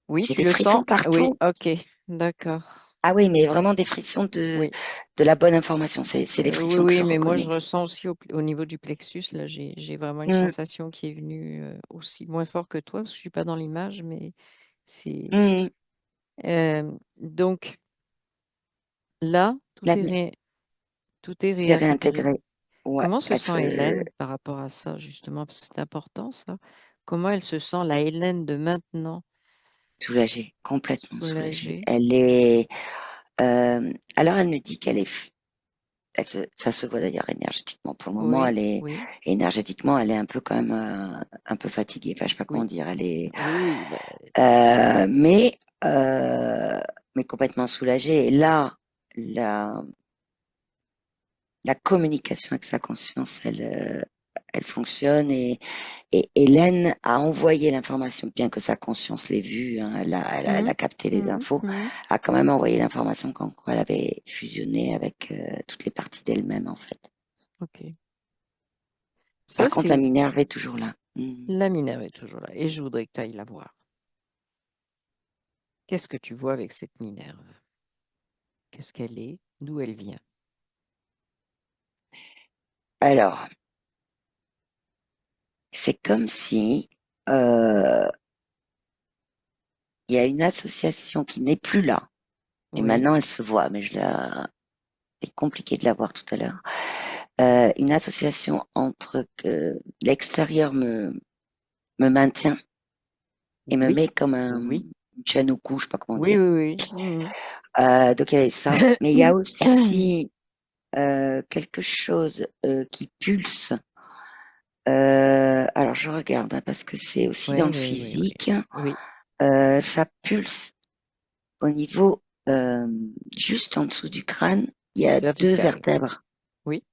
Oui, j'ai tu des le sens? frissons Oui, partout. ok, d'accord. Ah oui, mais vraiment des frissons Oui. de la bonne information. C'est les Oui, frissons que oui, je mais moi je reconnais. ressens aussi au niveau du plexus, là, j'ai vraiment une Hum, sensation qui est venue aussi moins fort que toi, parce que je suis pas dans l'image, mais c'est... hum, Donc là, la- tout est c'est réintégré. réintégré. Ouais, Comment se sent Hélène par rapport à ça, justement? Parce que c'est important, ça. Comment elle se sent, la Hélène de maintenant, soulagée, complètement soulagée. soulagée? Alors elle me dit ça se voit d'ailleurs énergétiquement. Pour le moment, Oui, oui, énergétiquement, elle est un peu quand même un peu fatiguée. Enfin, je sais pas comment oui, dire. oui, oui, ben, Euh, mais euh, mais complètement soulagée. Et là, la, la communication avec sa conscience, elle fonctionne et Hélène a envoyé l'information, bien que sa conscience l'ait vue, hein, elle hum, a capté les hum, infos, hum. a quand même envoyé l'information comme quoi elle avait fusionné avec toutes les parties d'elle-même en fait. Ok. Ça, Par contre, la c'est... Minerve est toujours là. Hmm. La Minerve est toujours là. Et je voudrais que tu ailles la voir. Qu'est-ce que tu vois avec cette Minerve? Qu'est-ce qu'elle est? D'où elle vient? Alors, c'est comme si il y a une association qui n'est plus là. Et Oui, maintenant, elle se voit, mais c'est compliqué de la voir tout à l'heure. Une association entre que l'extérieur me maintient et me oui, met comme oui, une chaîne au cou, je sais pas comment oui, dire. oui, oui. Donc il y avait ça, mais il y a aussi quelque chose qui pulse. Alors je regarde hein, parce que c'est aussi dans Oui, le oui, oui, oui. physique. Oui, Ça pulse au niveau juste en dessous du crâne. Il y a deux cervical. vertèbres. Oui,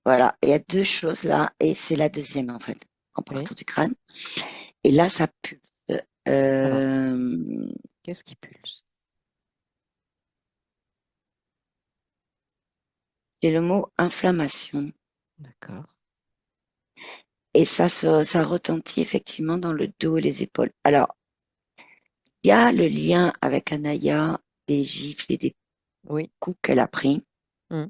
Voilà, il y a deux choses là et c'est la deuxième en fait en oui. partant du crâne. Et là ça pulse. Alors, Euh, qu'est-ce qui pulse? j'ai le mot inflammation. D'accord. Et ça retentit effectivement dans le dos et les épaules. Alors, il y a le lien avec Anaya, des gifles et des Oui. coups qu'elle a pris, Hmm.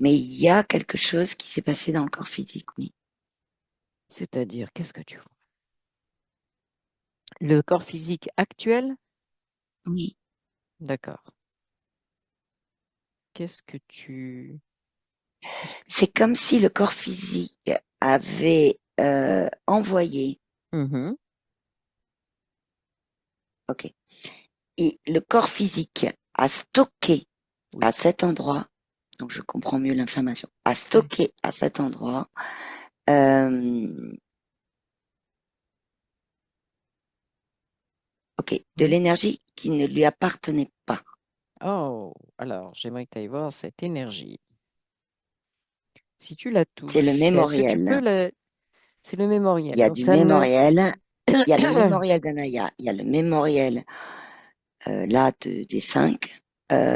mais il y a quelque chose qui s'est passé dans le corps physique, oui. C'est-à-dire, qu'est-ce que tu vois? Le corps physique actuel? Oui. D'accord. Qu'est-ce que tu... Qu'est-ce que C'est tu... comme si le corps physique avait envoyé, Mhm. ok, et le corps physique a stocké à Oui. cet endroit, donc je comprends mieux l'inflammation, a Oui. stocké à cet endroit euh, ok, de Oui. l'énergie qui ne lui appartenait pas. Oh, alors, j'aimerais que tu ailles voir cette énergie. Si tu la C'est le touches, est-ce que tu peux mémoriel. la... C'est le Il mémoriel. y a Donc, du ça ne... mémoriel. Il y a le mémoriel d'Anaya. Il y a le mémoriel là des 5.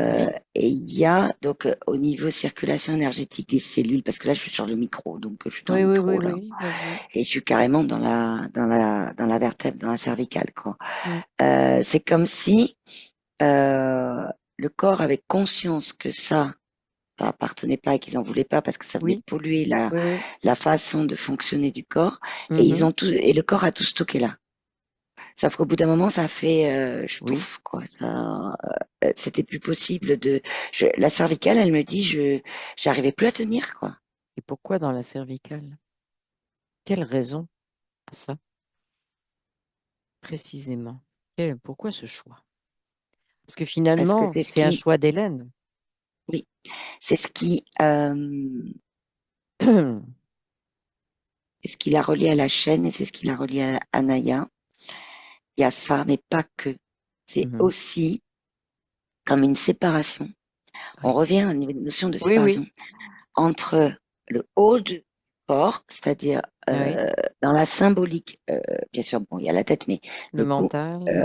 Oui, Et il y a donc au niveau circulation énergétique des cellules, parce que là je suis sur le micro, donc je suis dans oui, le oui, oui, micro là, oui, vas-y. et je suis carrément dans la vertèbre, dans la cervicale quoi. Mm. C'est comme si le corps avait conscience que ça appartenait pas et qu'ils en voulaient pas parce que ça venait Oui, polluer la, oui, oui. la façon de fonctionner du corps, et ils Mhm. ont tout, et le corps a tout stocké là. Sauf qu'au bout d'un moment, ça fait je Oui. pouf, quoi. C'était plus possible la cervicale, elle me dit, j'arrivais plus à tenir, quoi. Et pourquoi dans la cervicale? Quelle raison à ça, précisément? Pourquoi ce choix? Parce que Parce que finalement, c'est un choix d'Hélène. oui, c'est ce qui l'a relié à la chaîne et c'est ce qui l'a relié à Naya. Il y a ça, mais pas que. C'est Mhm. aussi comme une séparation. On Oui, revient à une notion de oui, oui, séparation entre le haut du corps, c'est-à-dire oui. dans la symbolique, bien sûr, bon, il y a la tête, mais Le le coup, mental,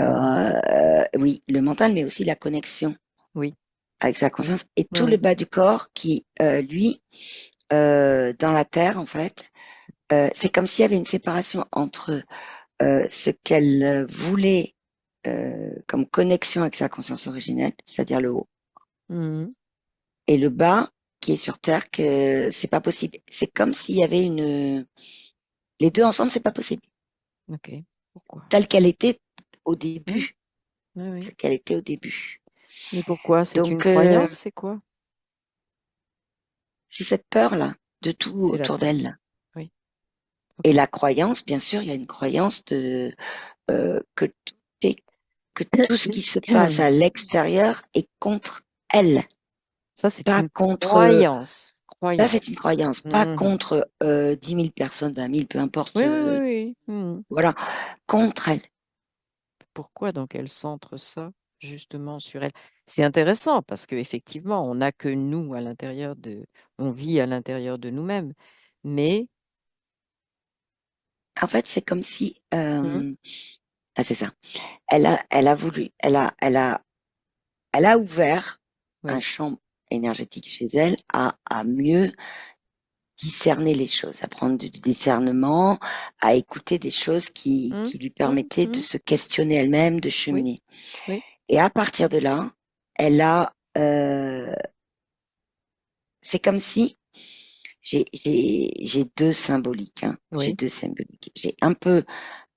oui, le mental, mais aussi la connexion oui. avec sa Oui, conscience, et tout le oui. bas du corps qui, lui, dans la terre, en fait, c'est comme s'il y avait une séparation entre ce qu'elle voulait comme connexion avec sa conscience originelle, c'est-à-dire le haut, Mhm. et le bas qui est sur terre, que c'est pas possible. C'est comme s'il y avait les deux ensemble, c'est pas possible. Ok. Pourquoi? Telle qu'elle était au Oui, début, oui, oui. telle qu'elle était au début. Mais pourquoi? C'est une Donc, croyance, c'est quoi? c'est cette peur-là de tout C'est la autour peur. d'elle. Oui, Et ok. la croyance, bien sûr, il y a une croyance que que tout ce qui se passe à l'extérieur est contre elle, Ça, c'est pas une contre. croyance. Ça, c'est une Croyance. croyance, pas Mhm. contre 10 000 personnes, 20 000, peu importe. Oui, oui, oui, oui. Mhm. Voilà, contre elle. Pourquoi donc elle centre ça justement sur elle? C'est intéressant parce qu'effectivement, on n'a que nous à l'intérieur on vit à l'intérieur de nous-mêmes. Mais, En fait, c'est comme si, Mhm. ah, c'est ça. Elle a voulu, elle a ouvert un Oui. champ énergétique chez elle à mieux discerner les choses, à prendre du discernement, à écouter des choses Mhm. qui lui Mhm. permettaient de Mhm. se questionner elle-même, de Oui, cheminer. oui, Et à partir de là, elle a, c'est comme si j'ai deux symboliques, hein. J'ai oui, deux symboliques. J'ai un peu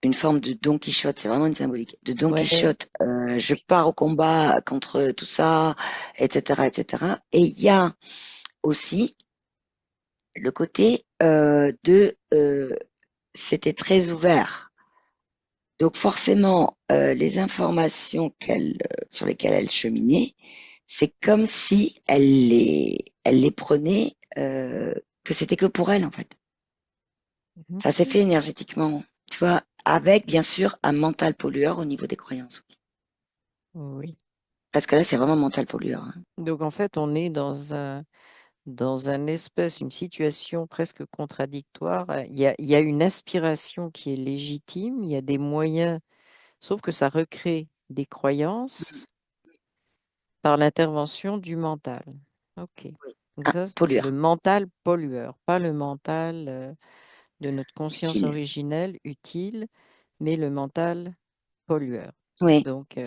une forme de Don Quichotte, c'est vraiment une symbolique. De Don ouais. Quichotte, je pars au combat contre tout ça, etc., etc. Et il y a aussi le côté c'était très ouvert. Donc forcément, les informations sur lesquelles elle cheminait, c'est comme si elle les prenait, que c'était que pour elle en fait. Ça s'est Ok. fait énergétiquement, tu vois, avec bien sûr un mental pollueur au niveau des croyances. Oui. Parce que là, c'est vraiment mental pollueur, hein. Donc en fait, on est dans un espèce, une situation presque contradictoire. Il y a une aspiration qui est légitime, il y a des moyens, sauf que ça recrée des croyances par l'intervention du mental. OK. Donc Ah, ça, le pollueur, mental pollueur, pas le mental de notre conscience utile. originelle, utile, mais le mental pollueur. Oui, Donc,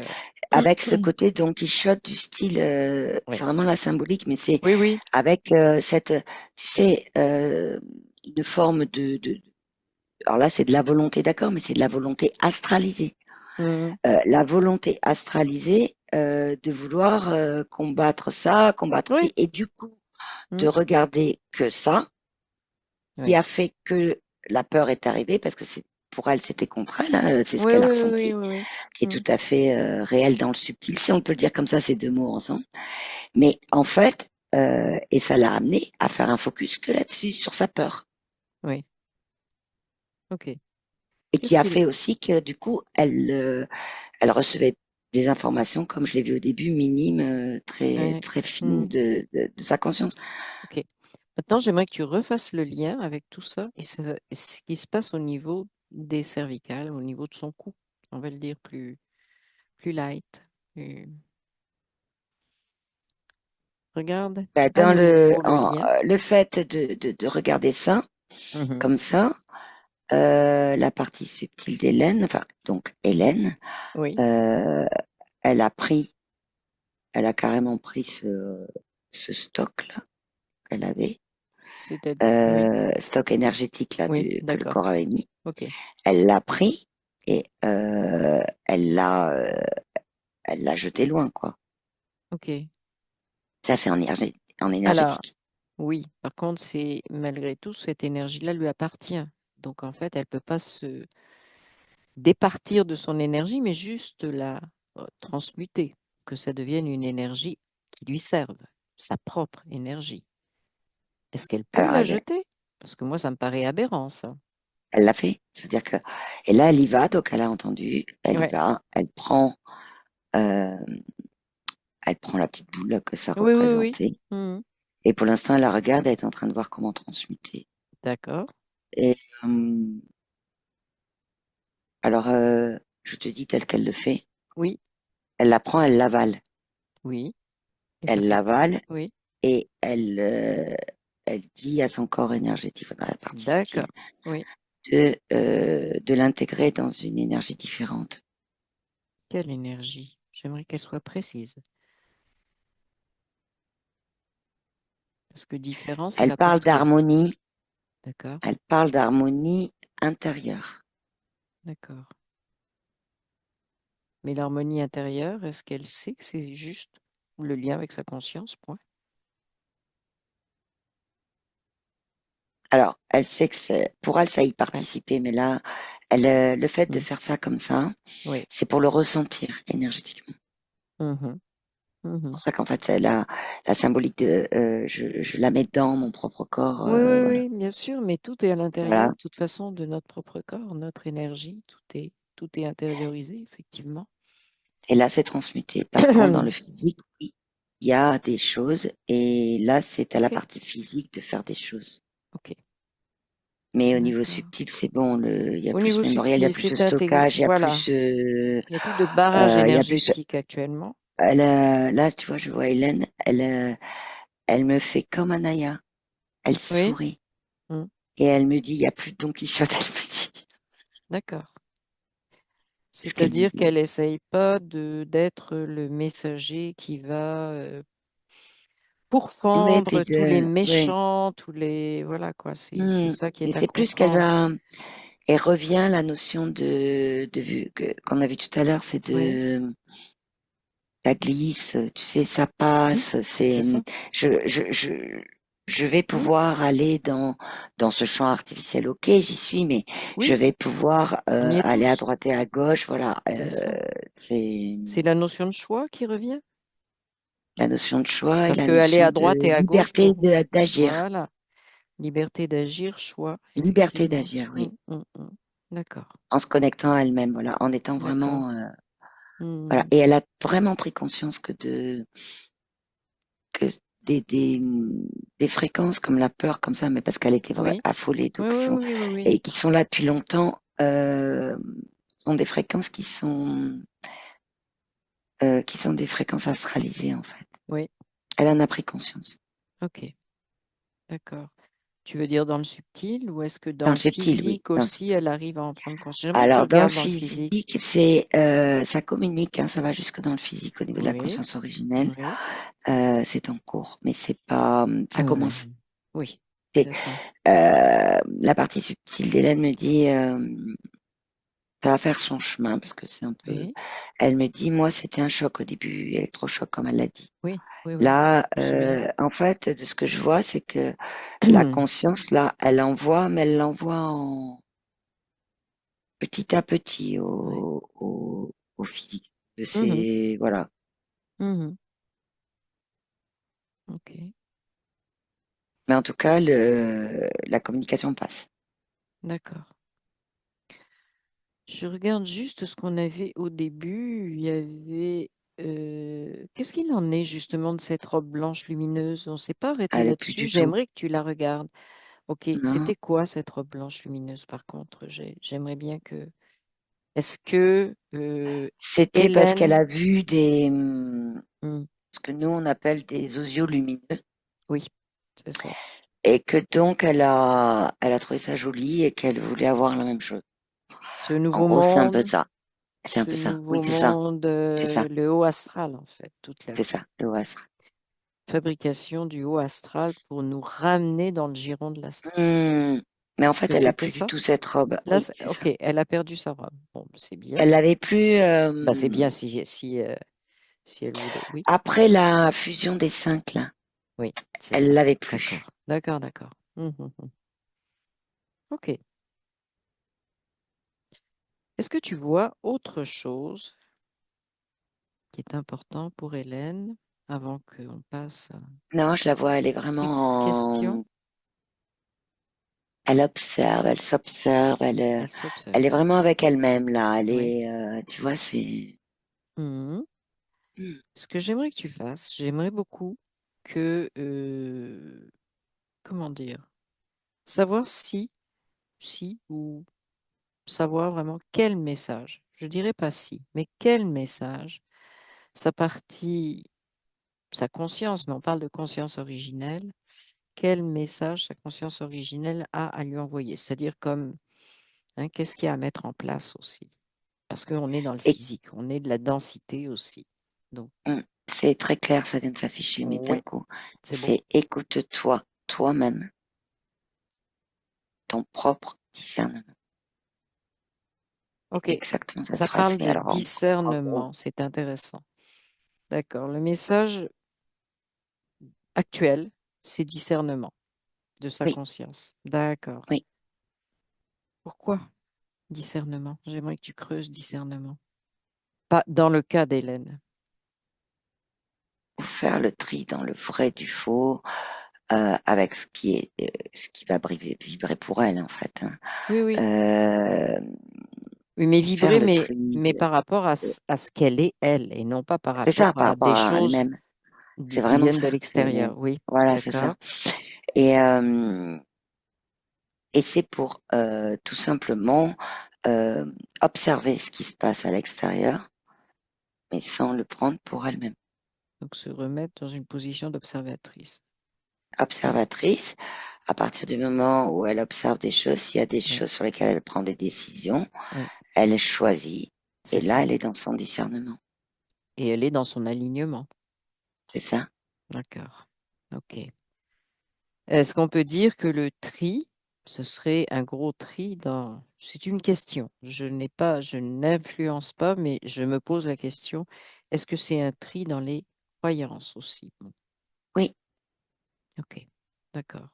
avec ce côté Don Quichotte du style, c'est oui, vraiment la symbolique, mais c'est oui, oui. avec cette, tu sais, une forme alors là, c'est de la volonté, d'accord, mais c'est de la volonté astralisée. Mhm. La volonté astralisée de vouloir combattre ça, combattre Oui. ci, et du coup, de Mhm. regarder que ça, qui Oui. a fait que la peur est arrivée, parce que pour elle, c'était contre elle, hein, c'est ce Oui, qu'elle a oui, oui, oui, ressenti, oui, oui. qui est tout Mhm. à fait réel dans le subtil, si on peut le dire comme ça, ces deux mots ensemble. Mais en fait, et ça l'a amené à faire un focus que là-dessus, sur sa peur. Oui. OK. Et qui Qu'est-ce a qu'il... fait aussi que du coup, elle recevait des informations, comme je l'ai vu au début, minimes, très, Ouais. très fines Mhm. de sa conscience. OK. Maintenant, j'aimerais que tu refasses le lien avec tout ça et ce qui se passe au niveau des cervicales, au niveau de son cou. On va le dire plus light. plus- Regarde Bah, à dans nouveau le lien. le fait de regarder ça, Mhm. comme ça, la partie subtile d'Hélène, enfin, donc Hélène, Oui, euh, elle a pris, elle a carrément pris ce stock-là qu'elle avait, c'est-à-dire, oui, stock énergétique là oui, que le d'accord. corps avait mis, Ok, elle l'a pris et elle l'a jeté loin, quoi. ok. Ça, c'est en Alors, énergétique. oui, par contre, c'est malgré tout, cette énergie-là lui appartient. Donc, en fait, elle peut pas se départir de son énergie, mais juste la transmuter, que ça devienne une énergie qui lui serve, sa propre énergie. Est-ce qu'elle peut Alors, la jeter? Parce que moi, ça me paraît aberrant, ça. elle l'a fait. C'est-à-dire que, et là, elle y va, donc elle a entendu, elle y Ouais. va, euh, elle prend la petite boule là, que ça Oui, oui, oui. représentait. Mhm. Et pour l'instant, elle la regarde, elle est en train de voir comment transmuter. D'accord. Et alors, je te dis tel qu'elle le fait. Oui, Elle la prend, elle l'avale. oui. Et ça Elle fait. l'avale Oui. et elle dit à son corps énergétique, dans la partie D'accord. subtile, Oui. de l'intégrer dans une énergie différente. Quelle énergie? J'aimerais qu'elle soit précise. Parce que différence, elle Elle va pas parle trop vite. d'harmonie, D'accord. elle parle d'harmonie intérieure. D'accord. Mais l'harmonie intérieure, est-ce qu'elle sait que c'est juste le lien avec sa conscience, point? Alors, elle sait que pour elle, ça y Ouais. participer, mais là, le fait de Mm. faire ça comme ça, Oui. c'est pour le ressentir énergétiquement. Mhm. C'est Mhm. pour ça qu'en fait, c'est la symbolique de je la mets dans mon propre corps, Oui, oui, voilà. oui, bien sûr, mais tout est à l'intérieur, Voilà. de toute façon, de notre propre corps, notre énergie, tout est intériorisé, effectivement. Et là, c'est transmuté. Par contre, dans le physique, oui, il y a des choses, et là, c'est à la Ok, partie physique de faire des choses. ok, Mais au niveau d'accord. subtil, c'est bon, il y a Au plus niveau mémoriel, il y a subtil, plus de c'est intégré. stockage, Voilà, il n'y a plus de barrage il y a plus, énergétique actuellement. là, tu vois, je vois Hélène, elle me fait comme Anaya. Elle Oui, sourit. mm, Et elle me dit, il n'y a plus de Don Quichotte, elle me dit. d'accord. C'est ce qu'elle me C'est-à-dire dit. qu'elle essaye pas d'être le messager qui va Oui, puis pourfendre tous les ouais. méchants, voilà quoi, c'est ça qui Et est à c'est plus qu'elle comprendre. va, et revient la notion de vue, qu'on a vu tout à l'heure, c'est Oui, ça glisse, tu sais, ça mm, passe, c'est ça. je, je, je, je vais Mm, pouvoir aller dans ce champ artificiel, ok, j'y suis, mais je oui, vais pouvoir on y est aller à tous, droite et à gauche, voilà, c'est ça. c'est C'est la notion de choix qui revient. la notion de choix et Parce la qu'aller notion à droite de et à gauche liberté pour. d'agir. Voilà. Liberté d'agir, choix, Liberté effectivement. d'agir, oui, D'accord. en se connectant à elle-même, voilà, en étant D'accord. vraiment, voilà. Hmm. Et elle a vraiment pris conscience que des fréquences comme la peur, comme ça, mais parce qu'elle était Oui. affolée, et tout, Oui, oui, oui, oui, oui. et qui sont là depuis longtemps, sont des fréquences qui sont des fréquences astralisées, en fait. Oui. Elle en a pris conscience. Ok. D'accord. Tu veux dire dans le subtil ou est-ce que dans Dans le le subtil, oui. physique Dans le aussi, subtil. elle arrive à en prendre conscience? J'aimerais que tu Alors, dans le regardes dans le physique. physique, ça communique, hein, ça va jusque dans le physique au niveau de la Oui. conscience originelle. Oui. C'est en cours, mais c'est pas, ça commence. Oui. Et, C'est ça. la partie subtile d'Hélène me dit, ça va faire son chemin parce que c'est un peu. Oui. Elle me dit, moi, c'était un choc au début, électrochoc, comme elle l'a dit. Oui. Oui, oui. Là, Je me souviens. en fait, de ce que je vois, c'est que la conscience, là, elle envoie, mais elle l'envoie en petit à petit Oui. au physique. Mhm. C'est, voilà. Mhm. Ok. Mais en tout cas, la communication passe. D'accord. Je regarde juste ce qu'on avait au début. Il y avait. Qu'est-ce qu'il en est justement de cette robe blanche lumineuse? On ne s'est pas arrêté Elle est plus là-dessus. du tout. J'aimerais que tu la regardes. Ok, Non. c'était quoi cette robe blanche lumineuse par contre? J'aimerais bien que. Est-ce que C'était parce qu'elle Hélène. a vu Hmm, ce que nous on appelle des osios lumineux, Oui, c'est ça. et que donc elle a trouvé ça joli et qu'elle voulait avoir la même chose. Ce En nouveau gros, c'est un peu monde, ça. C'est un ce peu ça. Oui, nouveau c'est ça. monde, C'est ça. le haut astral, en fait, toute la C'est ça. Le hasard. fabrication du haut astral pour nous ramener dans le giron de l'astral. Hmm. Mais en Est-ce fait, que elle a c'était plus du ça? tout cette robe. Là, Oui, c'est ok, ça. elle a perdu sa robe. Bon, bah, c'est bien. Elle l'avait plus. Bah, c'est bien si elle voulait. Oui, Après la fusion des cinq, là, oui, c'est elle ça. l'avait plus. D'accord, d'accord, d'accord. Mhm. Ok. Est-ce que tu vois autre chose qui est important pour Hélène avant qu'on passe à Non, je la vois, elle est tes vraiment questions? en... Elle observe, elle s'observe, Elle s'observe. elle est vraiment Ok. avec elle-même, là. Elle Oui. est, tu vois, c'est... Mhm. Hmm. Ce que j'aimerais que tu fasses, j'aimerais beaucoup que, comment dire, savoir si ou savoir vraiment quel message, je dirais pas si, mais quel message sa partie, sa conscience, mais on parle de conscience originelle, quel message sa conscience originelle a à lui envoyer. C'est-à-dire comme, hein, qu'est-ce qu'il y a à mettre en place aussi. Parce qu'on est dans le Et physique, on est de la densité aussi. Donc, c'est très clair, ça vient de s'afficher, mais d'un oui, coup, c'est beau. c'est écoute-toi, toi-même, ton propre discernement. OK. Exactement cette Ça phrase, parle mais de alors en gros, discernement. C'est intéressant. D'accord. Le message actuel, c'est discernement de sa oui, conscience. D'accord. oui, Pourquoi discernement? J'aimerais que tu creuses discernement. Pas dans le cas d'Hélène. faut faire le tri dans le vrai du faux, avec ce qui va vibrer pour elle, en fait, hein. Oui, oui. Euh, Oui, mais faire vibrer, le tri, mais par rapport à ce qu'elle est, elle, et non pas par c'est rapport ça, par à rapport des à choses elle-même. C'est qui vraiment viennent ça. de C'est, l'extérieur. Oui, voilà, c'est d'accord. ça. Et, euh, et c'est pour tout simplement euh, observer ce qui se passe à l'extérieur, mais sans le prendre pour elle-même. Donc, se remettre dans une position d'observatrice. Observatrice, à partir du moment où elle observe des choses, s'il y a des Oui, choses sur lesquelles elle prend des décisions, oui, elle choisit, c'est et là, ça. elle est dans son discernement. Et elle est dans son alignement. C'est ça? D'accord. OK. Est-ce qu'on peut dire que le tri, ce serait un gros tri dans... C'est une question. Je n'influence pas, mais je me pose la question, est-ce que c'est un tri dans les croyances aussi? Bon, Oui, OK. D'accord.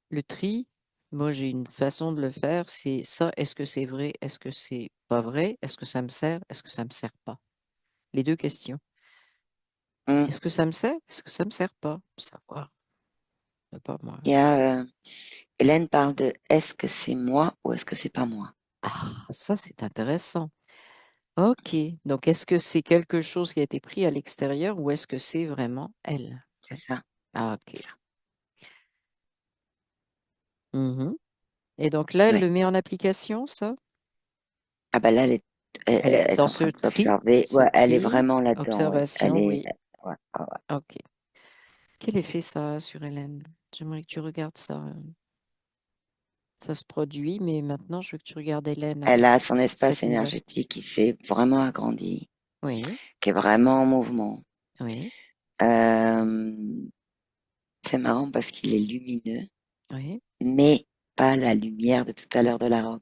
Le tri, moi, j'ai une façon de le faire, c'est ça, est-ce que c'est vrai? Est-ce que c'est pas vrai? Est-ce que ça me sert? Est-ce que ça me sert pas? Les deux questions. hum. Est-ce que ça me sert? Est-ce que ça me sert pas? Savoir. Pas moi. Il y a, Hélène parle de est-ce que c'est moi ou est-ce que c'est pas moi? Ah, ça, c'est intéressant. Ok. Donc, est-ce que c'est quelque chose qui a été pris à l'extérieur ou est-ce que c'est vraiment elle? C'est Ouais. ça, Ah, ok. c'est ça. Mhm. Et donc là, elle Ouais. le met en application, ça? Ah bah là, Elle est elle est dans en train ce de tri, s'observer. ce Ouais, elle est tri, vraiment là-dedans. Ouais. Elle observation, est. oui. Ouais, ouais, ouais. Ok. Quel effet ça a sur Hélène? J'aimerais que tu regardes ça. Ça se produit, mais maintenant, je veux que tu regardes Hélène Elle avec a son espace cette nouvelle. énergétique qui s'est vraiment agrandi, Oui, qui est vraiment en mouvement. oui, Euh, c'est marrant parce qu'il est lumineux, oui. mais pas la lumière de tout à l'heure de la robe.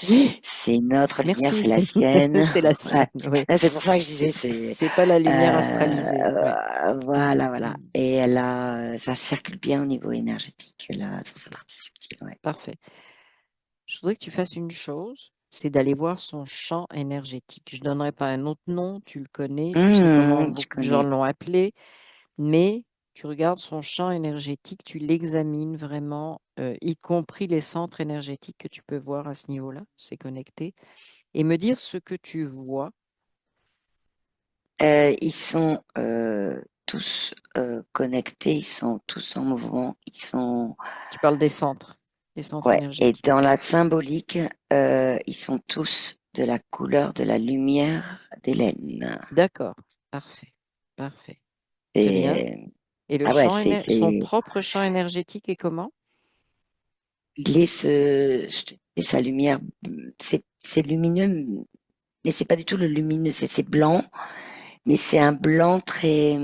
Oui, C'est notre lumière, merci. c'est la sienne. C'est la Ouais. sienne, oui. Là, c'est pour ça que je disais, C'est, c'est pas la lumière astralisée. Oui. voilà, voilà. Mm. Et ça circule bien au niveau énergétique, là, sur sa Ok, partie subtile, ouais. parfait. Je voudrais que tu fasses une chose, c'est d'aller voir son champ énergétique. Je ne donnerai pas un autre nom, tu le connais, tu sais comment Je beaucoup de gens connais. l'ont appelé, mais tu regardes son champ énergétique, tu l'examines vraiment, y compris les centres énergétiques que tu peux voir à ce niveau-là, c'est connecté, et me dire ce que tu vois. Ils sont tous connectés, ils sont tous en mouvement, ils sont, Tu parles des centres ouais. Et énergétiques. dans la symbolique, ils sont tous de la couleur de la lumière d'Hélène. D'accord, parfait. Parfait. C'est bien. Et, Et ah ouais, son propre champ énergétique est comment? il est sa lumière, c'est lumineux, mais c'est pas du tout le lumineux, c'est blanc, mais c'est un blanc très,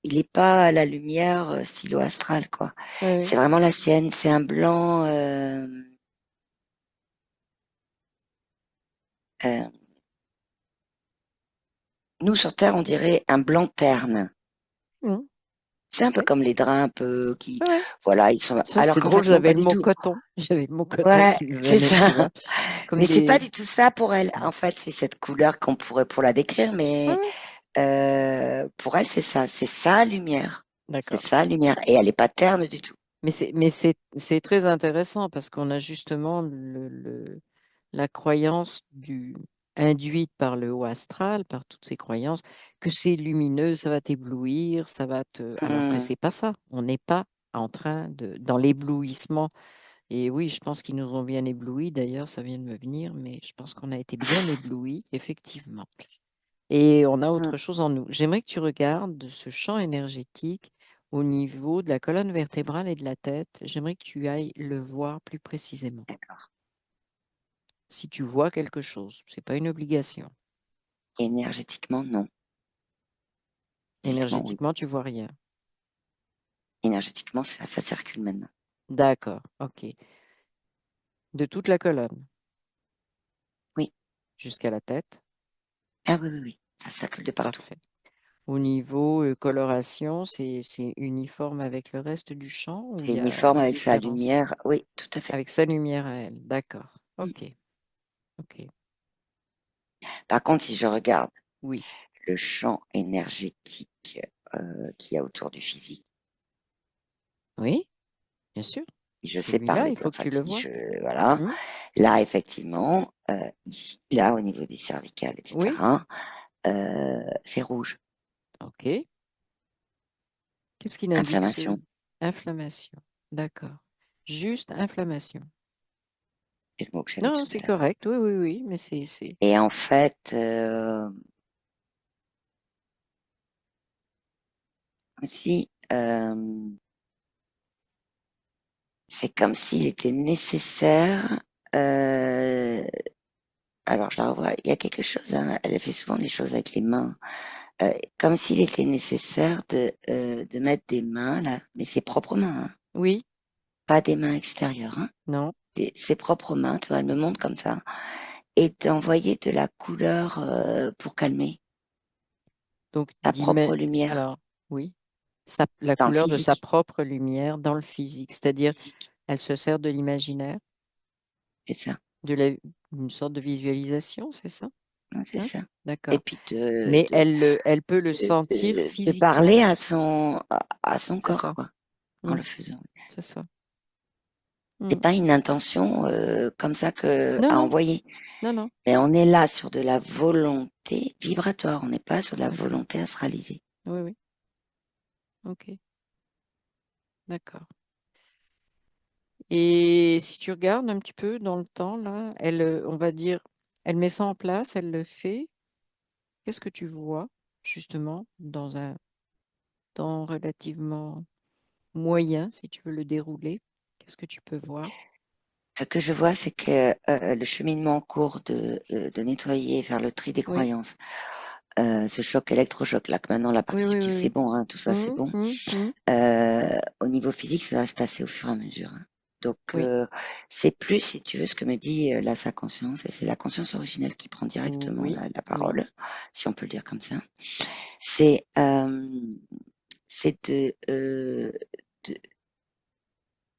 il est pas à la lumière silo-astrale, quoi. Oui, oui. C'est vraiment la sienne, c'est un blanc, euh, nous sur Terre, on dirait un blanc terne. Mhm. C'est un peu Oui, comme les draps un peu qui, oui, oui. voilà, ils sont, Ça, alors c'est qu'en drôle, fait, non, j'avais pas le du mot tout. coton. J'avais le mot coton Ouais, qui me c'est venait, ça. tu vois, comme Mais c'est pas des... du tout ça pour elle. En fait, c'est cette couleur qu'on pourrait pour la décrire, Oui, mais oui. pour elle, c'est ça. C'est sa lumière. C'est D'accord. sa lumière. Et elle est pas terne du tout. Mais c'est très intéressant parce qu'on a justement la croyance induite par le haut astral, par toutes ces croyances, que c'est lumineux, ça va t'éblouir, ça va te... Alors que Hmm. c'est pas ça. On n'est pas en train dans l'éblouissement. Et oui, je pense qu'ils nous ont bien éblouis. D'ailleurs, ça vient de me venir, mais je pense qu'on a été bien éblouis, effectivement. Et on a Hmm. autre chose en nous. J'aimerais que tu regardes ce champ énergétique au niveau de la colonne vertébrale et de la tête. J'aimerais que tu ailles le voir plus précisément. D'accord. Si tu vois quelque chose, c'est pas une obligation. Énergétiquement, non. Physiquement, oui. Énergétiquement, tu vois rien. Énergétiquement, ça circule maintenant. D'accord, ok. De toute la colonne Oui. jusqu'à la tête, Ah oui, oui, oui. Ça circule de partout. parfait. Au niveau coloration, c'est uniforme avec le reste du champ ou C'est il y a uniforme une avec sa différence? lumière. Oui, tout à fait. Avec sa lumière à elle. D'accord. Hmm. Ok. Ok. Par contre, si je regarde Oui. le champ énergétique qu'il y a autour du physique, Oui, bien sûr. si je sépare Celui-là, les il deux, faut que enfin, tu le si vois. je, voilà, Hmm. là, effectivement, ici, là, au niveau des cervicales, Oui. etc., c'est rouge. Ok. Qu'est-ce qu'il indique ce Inflammation, inflammation? D'accord. Juste inflammation. c'est le mot que j'avais Non, tout c'est à l'heure. correct. Oui, oui, oui. Mais c'est. Et en fait, aussi, c'est comme s'il était nécessaire, euh, alors je la revois, il y a quelque chose, hein, elle fait souvent les choses avec les mains, comme s'il était nécessaire de mettre des mains, là, mais ses propres mains, hein, Oui. pas des mains extérieures, hein, Non. ses propres mains, tu vois, elle me montre comme ça, et d'envoyer de la couleur pour calmer Donc, ta propre lumière alors, oui. La dans le couleur de sa physique, propre lumière dans le physique. C'est-à-dire, physique, elle se sert de l'imaginaire, c'est ça, de la... une sorte de visualisation, c'est ça? hein, c'est Hein? ça. Et D'accord. puis Mais elle peut le sentir de physiquement. parler à son C'est corps, ça. quoi, en Hmm. le faisant. C'est ça. C'est Hmm. pas une intention comme ça que Non, à non, envoyer. non, non. Mais on est là sur de la volonté vibratoire, on n'est pas sur de la D'accord. volonté astralisée. Oui, oui. OK. D'accord. Et si tu regardes un petit peu dans le temps, là, on va dire, elle met ça en place, elle le fait. Qu'est-ce que tu vois, justement, dans un temps relativement moyen, si tu veux le dérouler? Qu'est-ce que tu peux voir? Ce que je vois, c'est que le cheminement en cours de nettoyer vers le tri des Oui, croyances, ce choc électrochoc là, que maintenant la oui, partie oui, subtile oui, c'est oui. bon, hein, tout ça c'est bon. Au niveau physique, ça va se passer au fur et à mesure, hein. Donc Oui, c'est plus, si tu veux, ce que me dit là sa conscience, et c'est la conscience originelle qui prend directement oui, la oui, parole, si on peut le dire comme ça. C'est c'est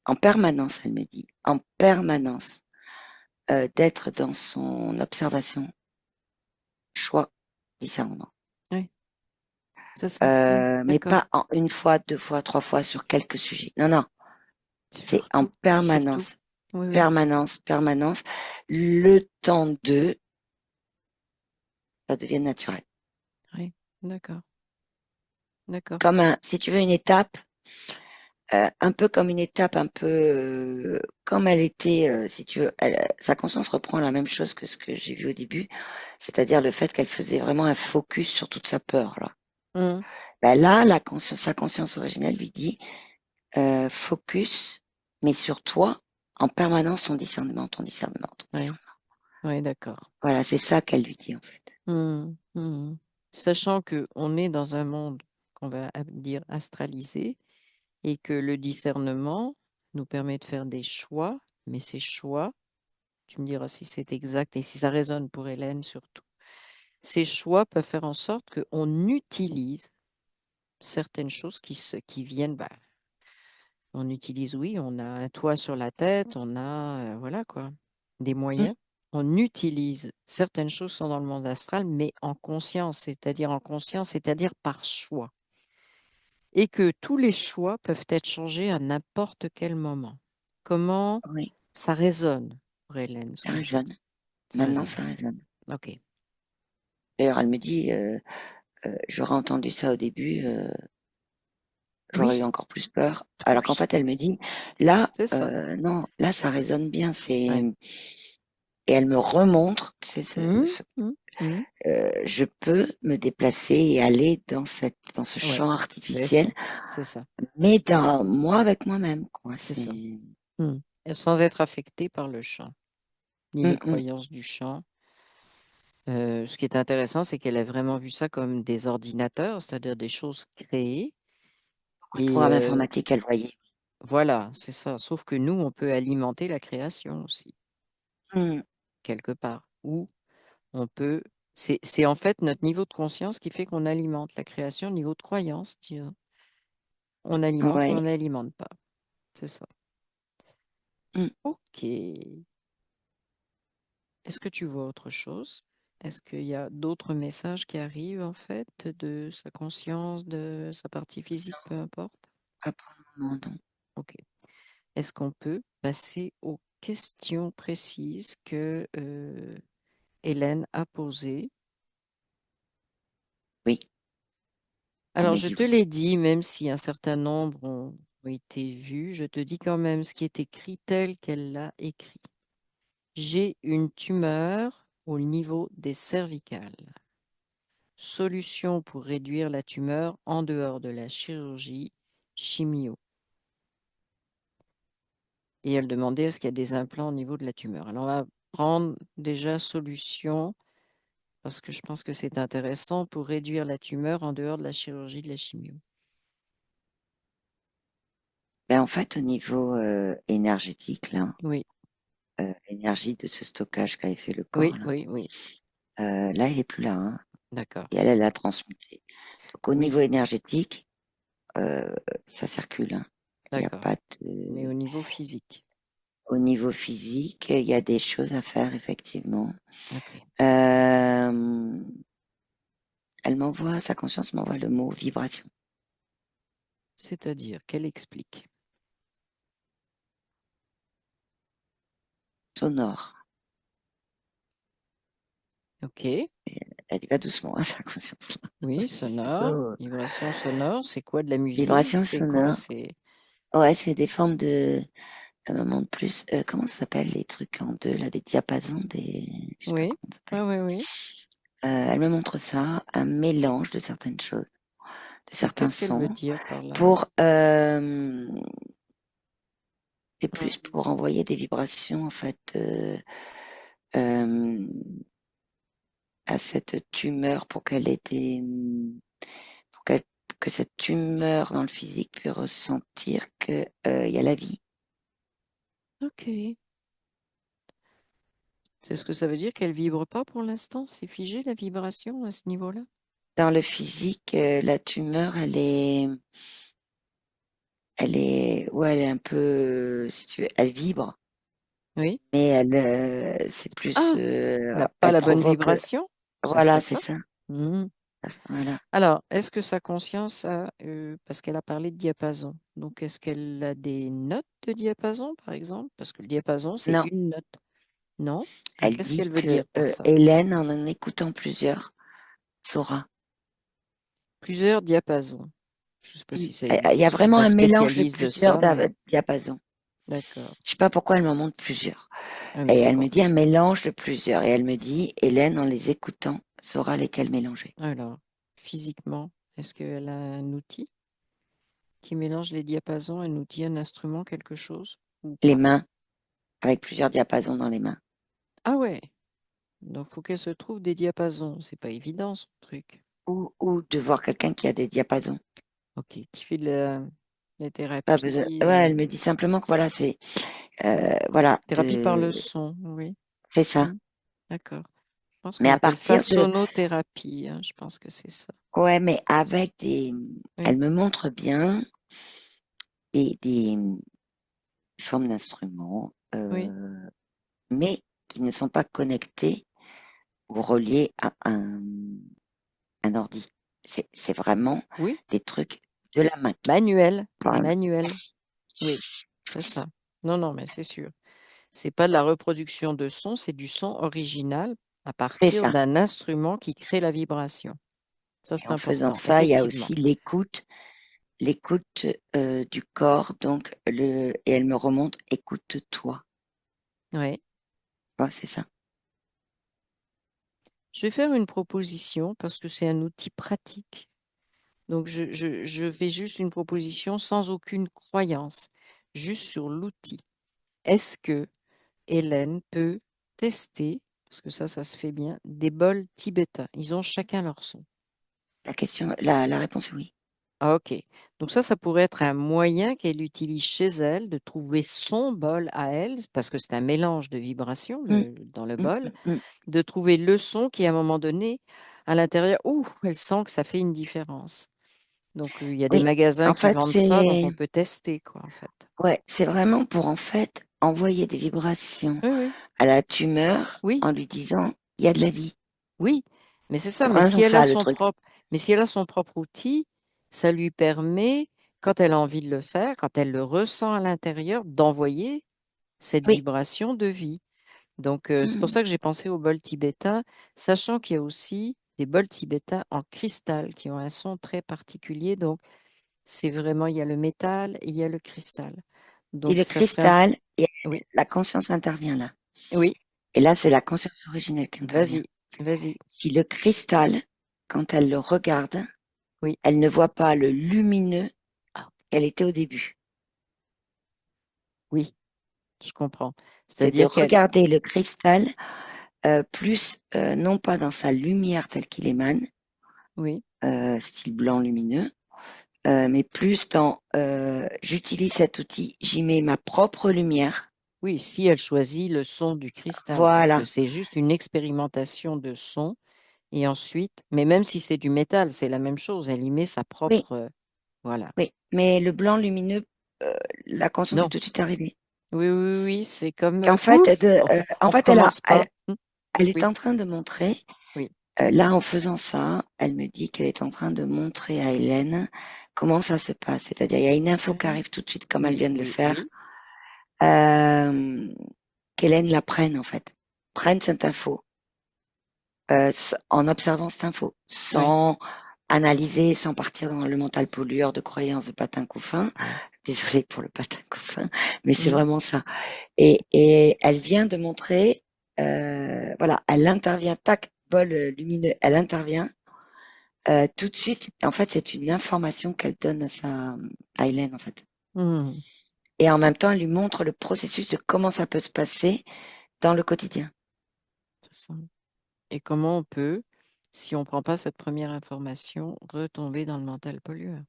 en permanence, elle me dit, en permanence, d'être dans son observation, choix, discernement. oui. C'est ça. Mais D'accord. pas en une fois, deux fois, trois fois sur quelques sujets. Non, non, c'est en Surtout, surtout. permanence, Oui, oui, permanence, permanence. Le temps de, ça devient naturel. oui. D'accord, d'accord. Comme si tu veux, une étape, un peu comme une étape, un peu comme elle était, si tu veux, sa conscience reprend la même chose que ce que j'ai vu au début, c'est-à-dire le fait qu'elle faisait vraiment un focus sur toute sa peur, là. Hum, Ben là, sa conscience originelle lui dit, focus, mais sur toi, en permanence, ton discernement, ton discernement, ton oui, discernement. oui, d'accord. Voilà, c'est ça qu'elle lui dit, en fait. Sachant que on est dans un monde qu'on va dire astralisé et que le discernement nous permet de faire des choix, mais ces choix, tu me diras si c'est exact et si ça résonne pour Hélène surtout, ces choix peuvent faire en sorte qu'on utilise certaines choses qui viennent, bah, on utilise, oui, on a un toit sur la tête, on a, voilà quoi, des Mmh, moyens. On utilise certaines choses qui sont dans le monde astral, mais en conscience, c'est-à-dire par choix. Et que tous les choix peuvent être changés à n'importe quel moment. Comment oui, ça résonne pour Hélène, ce ça que je dis? résonne. Ça Maintenant, résonne. ça résonne. OK. D'ailleurs, elle me dit, j'aurais entendu ça au début, j'aurais eu Oui, encore plus peur. Alors qu'en oui, fait, elle me dit, là, c'est ça. non, là, ça résonne bien. Ouais. Et elle me remontre, tu sais, Mmh, mmh, mmh. je peux me déplacer et aller dans ce Ouais, champ c'est ça. artificiel, C'est ça. mais dans moi avec moi-même, quoi. C'est ça. C'est, Mmh. Et sans être affecté par le chant, ni les mm. croyances du chant. Ce qui est intéressant, c'est qu'elle a vraiment vu ça comme des ordinateurs, c'est-à-dire des choses créées. Beaucoup de Et programmes informatiques, elle voyait. voilà, c'est ça. Sauf que nous, on peut alimenter la création aussi, Mm. quelque part. Ou on peut. C'est en fait notre niveau de conscience qui fait qu'on alimente la création, le niveau de croyance, disons. On alimente ou Ouais. on n'alimente pas. C'est ça. Mm. OK. Est-ce que tu vois autre chose? Est-ce qu'il y a d'autres messages qui arrivent, en fait, de sa conscience, de sa partie physique, peu importe? Pas pour le moment, non. OK. Est-ce qu'on peut passer aux questions précises que Hélène a posées? Oui, elle Alors, me je dit te oui. l'ai dit, même si un certain nombre ont été vus, je te dis quand même ce qui est écrit tel qu'elle l'a écrit. J'ai une tumeur au niveau des cervicales. Solution pour réduire la tumeur en dehors de la chirurgie, chimio. Et elle demandait est-ce qu'il y a des implants au niveau de la tumeur. Alors, on va prendre déjà solution, parce que je pense que c'est intéressant pour réduire la tumeur en dehors de la chirurgie de la chimio. Ben, en fait, au niveau énergétique, là, Oui, l'énergie de ce stockage qu'avait fait le oui, corps, là, oui, oui. là, il est plus là, hein, D'accord. et elle l'a transmuté. Donc, au Oui, niveau énergétique, ça circule, hein. Il n'y a d'accord. pas Mais de. au niveau physique. Au niveau physique, il y a des choses à faire, effectivement. OK. Euh, sa conscience m'envoie le mot vibration C'est-à-dire qu'elle explique. sonore. OK. Elle y va doucement, hein, sa conscience. Oui, C'est sonore. pas, Vibration sonore. C'est quoi de la musique? vibration C'est quoi? sonore. C'est. Ouais, c'est des formes de. Elle me montre plus. Comment ça s'appelle les trucs en deux, là, des diapasons, je sais pas Oui. comment ça Oui, s'appelle. oui, oui. Elle me montre ça, un mélange de certaines choses, de Et certains qu'est-ce qu'elle veut sons, dire par là? pour. C'est plus Mm. pour envoyer des vibrations, en fait, euh, à cette tumeur pour qu'elle ait des. Pour que cette tumeur dans le physique puisse ressentir qu'il y a la vie. OK. C'est ce que ça veut dire qu'elle vibre pas pour l'instant? C'est figé la vibration à ce niveau-là? Dans le physique, la tumeur, ouais, elle est un peu, si tu veux, elle vibre, Oui. mais c'est plus, Ah! Elle n'a pas elle la bonne provoque, vibration? Ce voilà, serait c'est ça? ça, Mm. voilà. Alors, est-ce que sa conscience a, parce qu'elle a parlé de diapason, donc est-ce qu'elle a des notes de diapason, par exemple? Parce que le diapason, c'est Non, une note. Non? Alors, elle qu'est-ce dit qu'elle veut que dire par ça? Hélène, en écoutant plusieurs, saura. Plusieurs diapasons. Je ne sais pas si ça Il y existe, a je suis vraiment pas un mélange de spécialiste de plusieurs ça, mais diapasons. d'accord. Je sais pas pourquoi elle m'en montre plusieurs. Ah, mais Et c'est elle bon. me dit un mélange de plusieurs. Et elle me dit, Hélène, en les écoutant, saura lesquels mélanger. Alors, physiquement, est-ce qu'elle a un outil qui mélange les diapasons, un outil, un instrument, quelque chose ou Les pas? mains, avec plusieurs diapasons dans les mains. Ah ouais, donc faut qu'elle se trouve des diapasons. C'est pas évident son truc. Ou de voir quelqu'un qui a des diapasons. Ok, qui fait de la Pas besoin. thérapie, Ouais, elle me dit simplement que voilà, voilà, thérapie par le son, oui. c'est ça. Hmm, d'accord. Je pense Mais qu'on à appelle ça partir de, sonothérapie, hein, je pense que c'est ça. ouais, mais avec Oui, elle me montre bien des formes d'instruments, oui, mais qui ne sont pas connectés ou reliés à un ordi. C'est vraiment oui. des trucs de la main. Manuel, Voilà. manuel, oui, c'est ça. Non, non, mais c'est sûr. C'est pas de la reproduction de son, c'est du son original à C'est partir ça. d'un instrument qui crée la vibration. Ça, Et c'est en faisant important, ça, il y a effectivement. aussi l'écoute du corps. Donc et elle me remonte, écoute-toi. Oui. Ouais, c'est ça. Je vais faire une proposition parce que c'est un outil pratique. Donc, je fais juste une proposition sans aucune croyance, juste sur l'outil. Est-ce que Hélène peut tester, parce que ça se fait bien, des bols tibétains? Ils ont chacun leur son. La réponse est oui. Ah, ok. Donc ça pourrait être un moyen qu'elle utilise chez elle de trouver son bol à elle, parce que c'est un mélange de vibrations Mm, dans le mm, bol, mm, mm. de trouver le son qui, à un moment donné, à l'intérieur, ouh, elle sent que ça fait une différence. Donc il y a des Oui, magasins en qui fait, vendent ça, donc on peut tester, quoi, en fait. ouais, c'est vraiment pour en fait envoyer des vibrations Oui, oui, à la tumeur oui, en lui disant il y a de la vie. oui. Mais c'est C'est ça. vraiment ça le truc. Mais si elle a son propre outil, ça lui permet, quand elle a envie de le faire, quand elle le ressent à l'intérieur, d'envoyer cette Oui. vibration de vie. Donc, c'est pour Mm. ça que j'ai pensé au bol tibétain, sachant qu'il y a aussi des bols tibétains en cristal qui ont un son très particulier. Donc, c'est vraiment, il y a le métal et il y a le cristal. Et Donc, le ça serait un... cristal, Oui, la conscience intervient là. oui, Et là, c'est la conscience originelle qui intervient. vas-y, vas-y. Si le cristal, quand elle le regarde, Oui. elle ne voit pas le lumineux Ah, qu'elle était au début. oui, je comprends. C'est de C'est-à-dire qu'elle... regarder le cristal plus, non pas dans sa lumière telle qu'il émane, Oui, style blanc lumineux, mais plus dans j'utilise cet outil, j'y mets ma propre lumière. oui, si elle choisit le son du cristal, parce que Voilà. c'est juste une expérimentation de son. Et ensuite, mais même si c'est du métal, c'est la même chose. Elle y met sa Oui, propre... voilà. oui. Mais le blanc lumineux, euh, la conscience est Non. tout de suite arrivée. Oui, oui, oui, c'est comme Qu'en fait, pouf, en on fait, recommence pas. elle est Oui, en train de montrer, oui, là, en faisant ça, elle me dit qu'elle est en train de montrer à Hélène comment ça se passe. C'est-à-dire, il y a une info qui oui, arrive tout de suite, comme elle oui, vient de le oui, faire, oui, euh, qu'Hélène la prenne, en fait. Prenne cette info, en observant cette info, oui, sans analyser, sans partir dans le mental pollueur de croyances de patin couffin. oui. Désolée pour le patin couffin, mais c'est Mhm, vraiment ça. Et elle vient de montrer, voilà, elle intervient, tac, bol lumineux, elle intervient tout de suite. En fait, c'est une information qu'elle donne à Hélène, en fait. mhm. Et en même temps, elle lui montre le processus de comment ça peut se passer dans le quotidien. C'est ça. Et comment on peut, si on ne prend pas cette première information, retomber dans le mental pollueur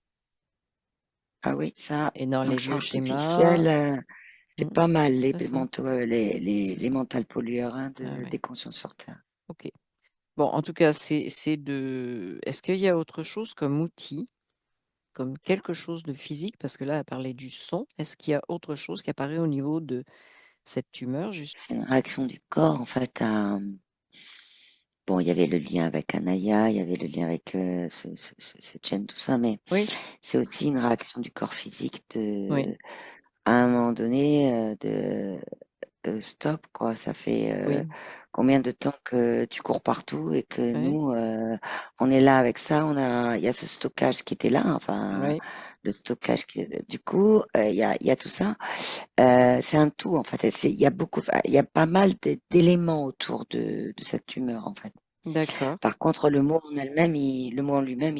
Ah oui, ça, et dans dans le les champ vieux schémas? artificiel, Mm, c'est pas mal c'est ça, c'est les ça. mentales pollueurs hein, Ah ouais. des consciences sur Terre. Ok. Bon, en tout cas, c'est de. Est-ce qu'il y a autre chose comme outil, comme quelque chose de physique, parce que là, elle parlait du son. Est-ce qu'il y a autre chose qui apparaît au niveau de cette tumeur, juste? C'est une réaction du corps, en fait, bon, il y avait le lien avec Anaya, il y avait le lien avec cette chaîne, tout ça, mais Oui, c'est aussi une réaction du corps physique oui, à un moment donné, stop, quoi. Ça fait Oui, combien de temps que tu cours partout et que oui, nous, on est là avec ça. Il y a ce stockage qui était là, enfin, oui, le stockage du coup, il y a tout ça. C'est un tout, en fait. Il y a pas mal d'éléments autour de cette tumeur, en fait. d'accord. Par contre, le mot en lui-même,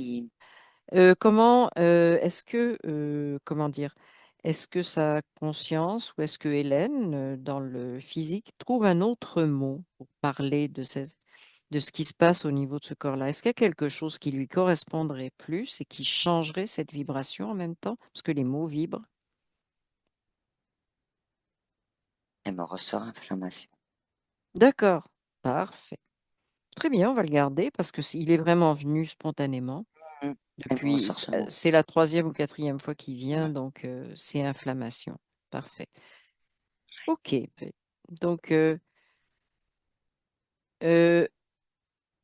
Comment est-ce que comment dire? Est-ce que sa conscience ou est-ce que Hélène, dans le physique, trouve un autre mot pour parler de ce qui se passe au niveau de ce corps-là? Est-ce qu'il y a quelque chose qui lui correspondrait plus et qui changerait cette vibration en même temps? Parce que les mots vibrent. elle me ressort inflammation. D'accord, parfait. Très bien, on va le garder parce que il est vraiment venu spontanément. Mm. Elle me Depuis, ressort ce mot. c'est la troisième ou quatrième fois qu'il vient, Mm. donc c'est inflammation. Parfait. Ok. Donc, euh,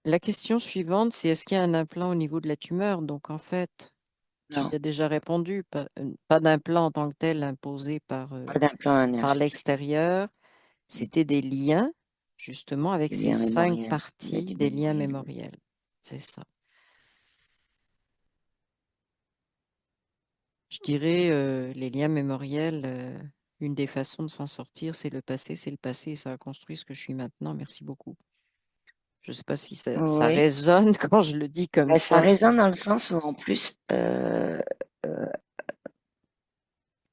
la question suivante, c'est est-ce qu'il y a un implant au niveau de la tumeur? Donc, en fait, tu y Non, as déjà répondu. Pas d'implant en tant que tel imposé pas d'implant par énergétique. l'extérieur. C'était des liens, justement, avec Du ces lien cinq mémoriel. Il y a parties du des liens mémoriel, oui. mémoriels. C'est ça. Je dirais les liens mémoriels, une des façons de s'en sortir, c'est le passé et ça a construit ce que je suis maintenant. Merci beaucoup. Je ne sais pas si ça Oui. résonne quand je le dis comme Ça ça. résonne dans le sens où, en plus, euh,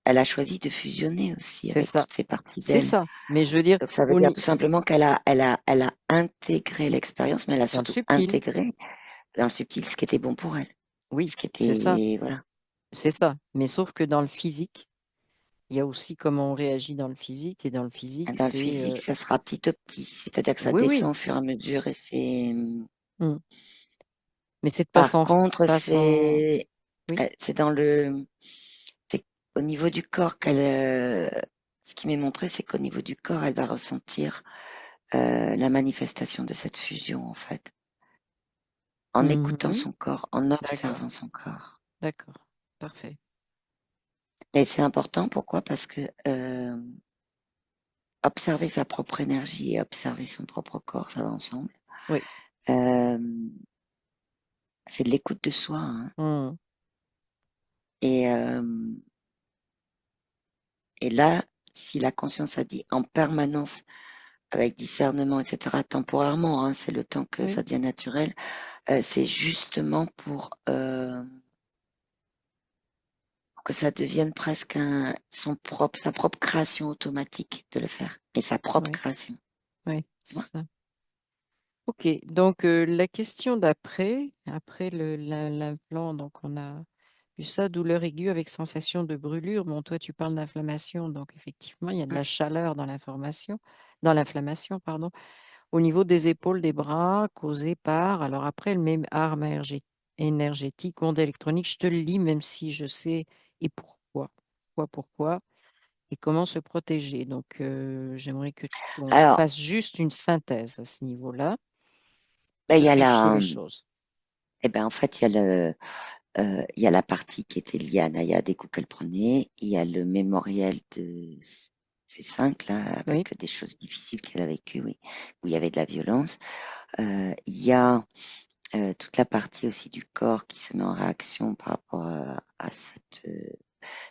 elle a choisi de fusionner aussi C'est avec ça. toutes ces parties C'est d'elle. ça. Mais je veux dire, Donc, ça veut au dire ni- tout simplement elle a intégré l'expérience, mais elle a dans le surtout subtil, intégré dans le subtil ce qui était bon pour elle. oui, Ce qui c'est ça. était, voilà. C'est ça. Mais sauf que dans le physique, il y a aussi comment on réagit dans le physique. Et dans le physique, Dans le c'est physique, ça sera petit à petit. C'est-à-dire que ça oui, oui. descend au fur et à mesure et c'est, Mm. Mais c'est de par contre, pas sans, oui, c'est dans c'est au niveau du corps ce qui m'est montré, c'est qu'au niveau du corps, elle va ressentir la manifestation de cette fusion, en fait, en écoutant Mhm. son corps, en D'accord, observant son corps. d'accord, parfait. Et c'est important, pourquoi? Parce que observer sa propre énergie et observer son propre corps, ça va ensemble. Oui. Euh, c'est de l'écoute de soi, hein. Mm. Et, euh, et là, si la conscience a dit en permanence, avec discernement, etc., temporairement, hein, c'est le temps que Oui, ça devient naturel, c'est justement pour que ça devienne presque sa propre création automatique de le faire, et sa propre oui, création. oui, Tu vois. c'est ça. Ok, donc la question d'après, après l'implant, donc on a vu ça, douleur aiguë avec sensation de brûlure. Bon, toi, tu parles d'inflammation, donc effectivement, il y a de la chaleur dans l'inflammation, pardon, au niveau des épaules, des bras, causée par, alors après, le même arme énergétique, onde électronique, je te le lis, même si je sais et pourquoi. Pourquoi et comment se protéger. Donc, j'aimerais que qu'on Alors, fasse juste une synthèse à ce niveau-là. ben, il y a Clarifier les la, choses. eh ben, en fait, il y a la partie qui était liée à Naya des coups qu'elle prenait. Il y a le mémoriel de ces cinq là, Oui, avec des choses difficiles qu'elle a vécues, oui, où il y avait de la violence. Il y a toute la partie aussi du corps qui se met en réaction par rapport à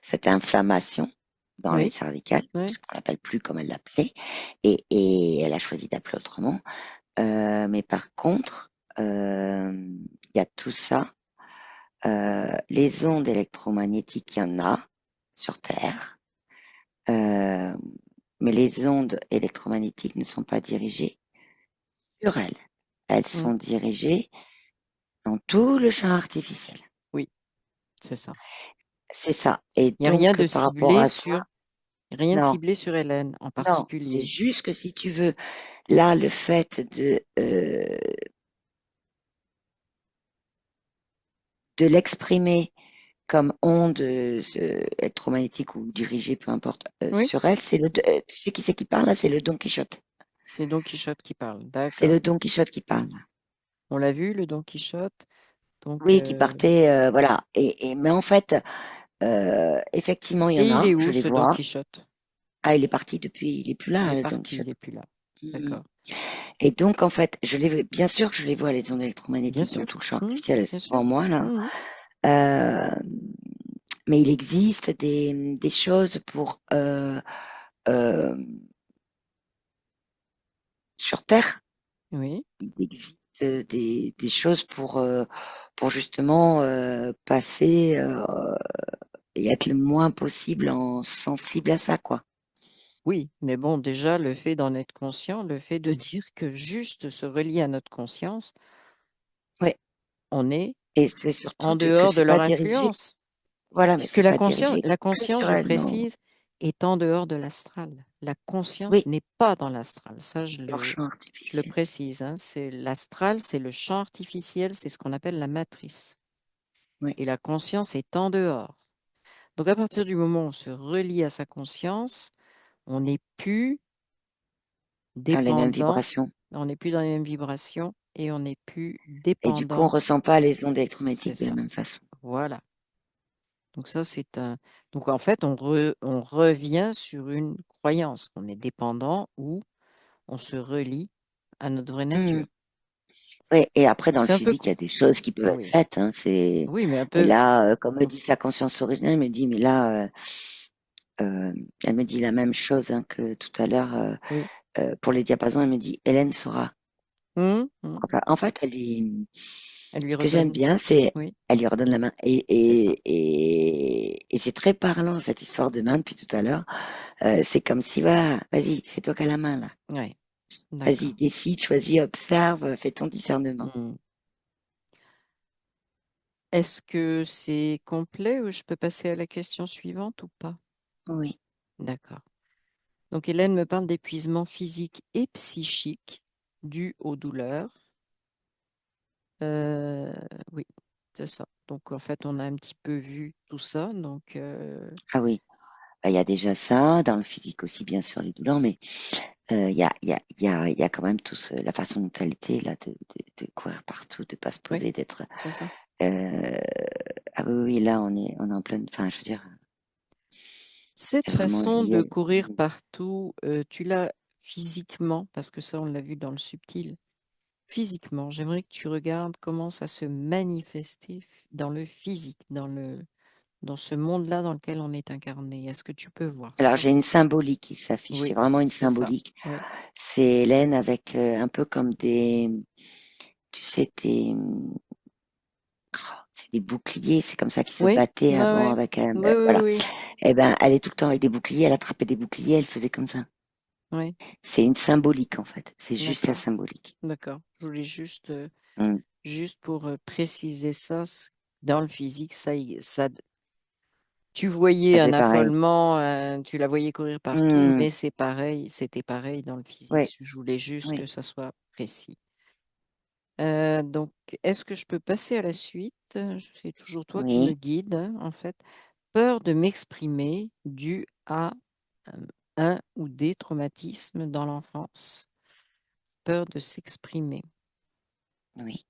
cette inflammation dans les oui, cervicales, oui. puisqu'on l'appelle plus comme elle l'appelait, et elle a choisi d'appeler autrement. Mais par contre, il y a tout ça. Les ondes électromagnétiques, il y en a sur Terre, euh, mais les ondes électromagnétiques ne sont pas dirigées sur elles. Elles Mm. sont dirigées dans tout le champ artificiel. Oui, c'est ça. C'est ça. Et Il n'y a rien donc, de par rapport ciblé à sur, ça, rien de non, ciblé sur Hélène en non, c'est particulier. juste que si tu veux, là, le fait de l'exprimer comme onde électromagnétique ou dirigée, peu importe, Oui, sur elle, tu sais qui c'est qui parle là? C'est le Don Quichotte. c'est Don Quichotte qui parle. C'est D'accord. le Don Quichotte qui parle. On l'a vu, le Don Quichotte. Donc, Oui, qui partait, voilà. Mais en fait, effectivement, il y en et il a, est je où les ce Don vois. Quichotte? Ah, il est parti depuis, il est plus Il est là, Don parti, il Quichotte. est plus là. Mm. D'accord. Et donc, en fait, bien sûr que je les vois, les ondes Bien électromagnétiques dans sûr. tout le champ Mhm. artificiel, elles Bien sont sûr. devant moi, là. Mhm. Euh, mais il existe des choses pour, euh, sur Terre, Oui. il existe des choses pour justement passer et être le moins possible en sensible à ça, quoi. Oui, mais bon, déjà, le fait d'en être conscient, le fait de dire que juste se relier à notre conscience, Ouais. on est Et c'est surtout en que dehors de c'est leur pas dirigé, influence. voilà, mais Puisque c'est pas dirigé la que conscience, sur je elle, non. précise, est en dehors de l'astral. La conscience Oui, n'est pas dans l'astral. Ça, leur champ je le artificiel. précise, hein. C'est l'astral, c'est le champ artificiel, c'est ce qu'on appelle la matrice. Oui. Et la conscience est en dehors. Donc, à partir du moment où on se relie à sa conscience, on n'est plus Dans les mêmes dépendant, vibrations. on n'est plus dans les mêmes vibrations et on n'est plus Et du coup, on dépendant. ressent pas les ondes C'est électromagnétiques de la ça. même façon. Voilà. Donc ça, c'est un. Donc en fait, on revient sur une croyance qu'on est dépendant ou on se relie à notre vraie Hmm. nature. Ouais, et après, dans le C'est un peu. physique, il y a des choses qui peuvent être Oui. faites. Hein, Oui, mais un Et peu. là, comme me dit sa conscience originelle, elle me dit, mais là, euh, elle me dit la même chose hein, que tout à l'heure Oui. pour les diapasons. Elle me dit, Hélène saura. Hum. Enfin, en fait, Elle lui ce que j'aime redonne. bien, c'est Oui, elle lui redonne la main. c'est ça. Et c'est très parlant, cette histoire de main depuis tout à l'heure. C'est comme si, va, vas-y, c'est toi qui as la main, là. Oui, Vas-y, d'accord. décide, choisis, observe, fais ton discernement. Hum. Est-ce que c'est complet ou je peux passer à la question suivante ou pas? Oui. D'accord. Donc Hélène me parle d'épuisement physique et psychique dû aux douleurs. Euh, oui, c'est ça. Donc en fait, on a un petit peu vu tout ça. Donc Ah oui. Bah, il y a déjà ça, dans le physique aussi, bien sûr, les douleurs, mais il y a quand même la façon dont elle était, là, de courir partout, de pas se oui, poser, d'être. c'est ça. euh, ah oui, oui, là, on est en pleine. Enfin, je veux dire, Cette c'est vraiment façon lié. de courir partout, tu l'as physiquement, parce que ça, on l'a vu dans le subtil. Physiquement, j'aimerais que tu regardes comment ça se manifestait dans le physique, dans ce monde-là dans lequel on est incarné. Est-ce que tu peux voir Alors, ça? j'ai une symbolique qui s'affiche, c'est Oui, vraiment une c'est ça. symbolique. Oui, C'est Hélène avec un peu comme tu sais, c'est des boucliers, c'est comme ça qu'ils se oui, battaient oui, avant oui, avec un, oui, oui, voilà. oui, Eh ben, elle est tout le temps avec des boucliers, elle attrapait des boucliers, elle faisait comme ça. oui, C'est une symbolique en fait. C'est juste la d'accord, symbolique. d'accord. Je voulais juste, Mm. juste pour préciser ça, dans le physique, ça, tu voyais Ça un fait pareil. affolement, tu la voyais courir partout, Mm. mais c'est pareil, c'était pareil dans le physique. Oui, Je voulais juste que oui, ça soit précis. Donc, est-ce que je peux passer à la suite? C'est toujours toi qui me oui, guides, hein, en fait. Peur de m'exprimer dû à un ou des traumatismes dans l'enfance. Peur de s'exprimer. oui.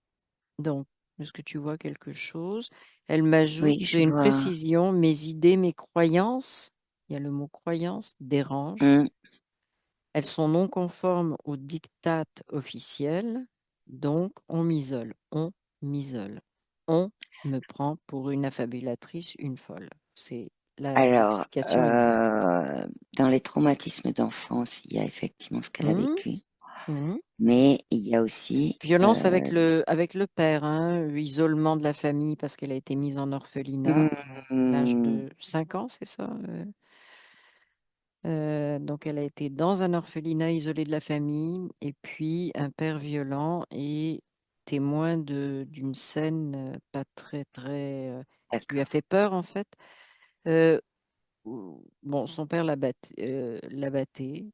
Donc, est-ce que tu vois quelque chose? Elle Oui, m'ajoute je une vois. précision, mes idées, mes croyances, il y a le mot croyance, dérangent. Mm. Elles sont non conformes aux diktats officiels, donc on m'isole, on m'isole. On me prend pour une affabulatrice, une folle. C'est Alors, l'explication exacte. dans les traumatismes d'enfance, il y a effectivement ce qu'elle a Mhm, vécu, mhm. mais il y a aussi, Violence avec le père, hein, isolement de la famille parce qu'elle a été mise en orphelinat à l'âge mm, de 5 ans, c'est ça? Donc, elle a été dans un orphelinat isolé de la famille, et puis un père violent et témoin d'une scène pas très, très, qui lui a d'accord. fait peur, en fait. Euh, bon, son père l'a batté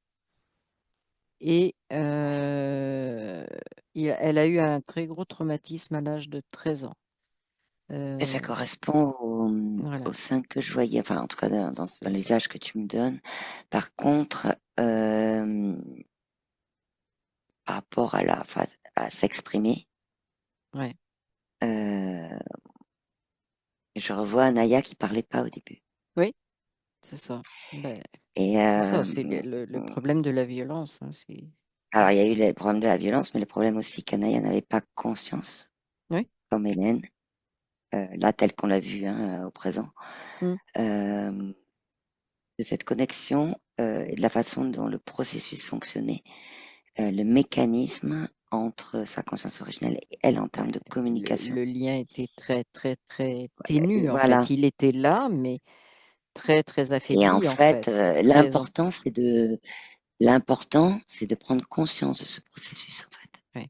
et elle a eu un très gros traumatisme à l'âge de 13 ans. Et ça Euh, correspond au voilà, 5 que je voyais, enfin, en tout cas, c'est dans ça. les âges que tu me donnes. Par contre, par rapport à la phase à s'exprimer, Ouais, euh, je revois Anaya qui parlait pas au début. oui, c'est ça. Ben, Et C'est ça, c'est le problème de la violence, hein, alors, il y a eu les problèmes de la violence, mais le problème aussi qu'Anaïa n'avait pas conscience, oui. comme Hélène, là, telle qu'on l'a vue hein, au présent, Mm. de cette connexion et de la façon dont le processus fonctionnait, le mécanisme entre sa conscience originelle et elle en termes de communication. Le lien était très, très, très ténu, en fait. Voilà. Il était là, mais très, très Et en affaibli, en fait, fait. Très l'important, c'est de prendre conscience de ce processus, en fait. ouais.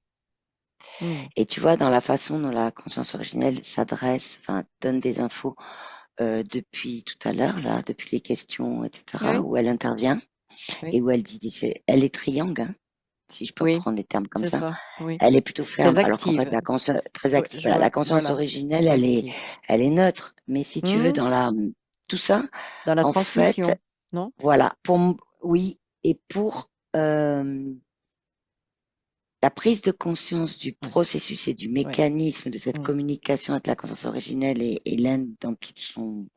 Mm. Et tu vois, dans la façon dont la conscience originelle s'adresse, enfin, donne des infos depuis tout à l'heure, là, depuis les questions, etc., Oui, où elle intervient oui, et où elle dit, elle est triangle, hein, si je peux oui, reprendre des termes comme c'est ça. ça, oui. Elle est plutôt Très ferme, alors qu'en fait, active. la conscience, très active, Je voilà, la vois, conscience voilà, originelle, très active. elle est neutre. Mais si tu veux, Mm. dans tout ça, Dans la en fait, transmission, non? voilà, oui, et pour la prise de conscience du Oui, processus et du oui. mécanisme de cette Mm. communication avec la conscience originelle et l'Inde dans toute son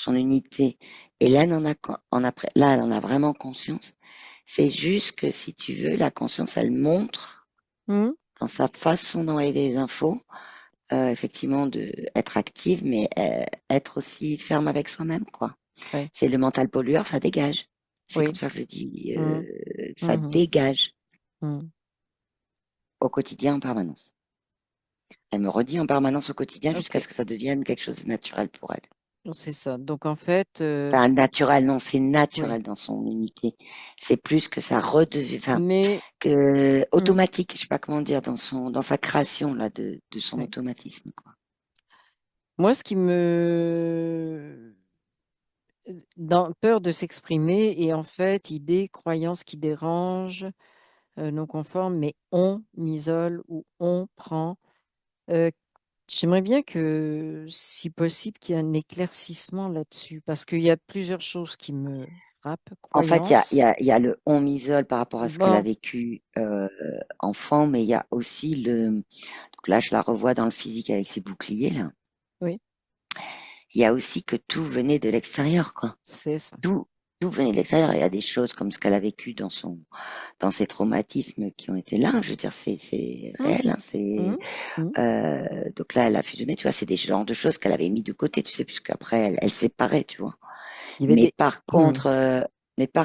unité, et l'Inde là, elle en a vraiment conscience. C'est juste que si tu veux, la conscience, elle montre Mm. dans sa façon d'envoyer des infos, effectivement, de être active, mais être aussi ferme avec soi-même, quoi. Oui, C'est le mental pollueur, ça dégage. C'est comme oui. ça que je le dis, Mm. ça Mhm. dégage Mm. au quotidien en permanence. Elle me redit en permanence au quotidien jusqu'à Ok, ce que ça devienne quelque chose de naturel pour elle. c'est ça. Donc, en fait, Enfin, naturel, non, c'est oui. naturel dans son unité. C'est plus que ça redevient, enfin, Mais, que mm, automatique, je sais pas comment dire, dans sa création, là, de son oui. automatisme, quoi. Moi, ce qui me... Dans, peur de s'exprimer et en fait, idées, croyances qui dérangent, non conformes, mais on m'isole ou on prend. Euh, J'aimerais bien que, si possible, qu'il y ait un éclaircissement là-dessus, parce qu'il y a plusieurs choses qui me frappent. En fait, Croyances. il y a le on m'isole par rapport à ce qu'elle a Bon, vécu enfant, mais il y a aussi donc là, je la revois dans le physique avec ses boucliers, là. oui, Il y a aussi que tout venait de l'extérieur, quoi. c'est ça. Tout, tout venait de l'extérieur. Il y a des choses comme ce qu'elle a vécu dans ses traumatismes qui ont été là. Je veux dire, c'est Hum, réel. Hein, hum, hum. donc là, elle a fusionné. Tu vois, c'est des genres de choses qu'elle avait mis de côté. Tu sais, puisqu'après, elle séparait. Tu vois. Il y avait Mais des... par Hum,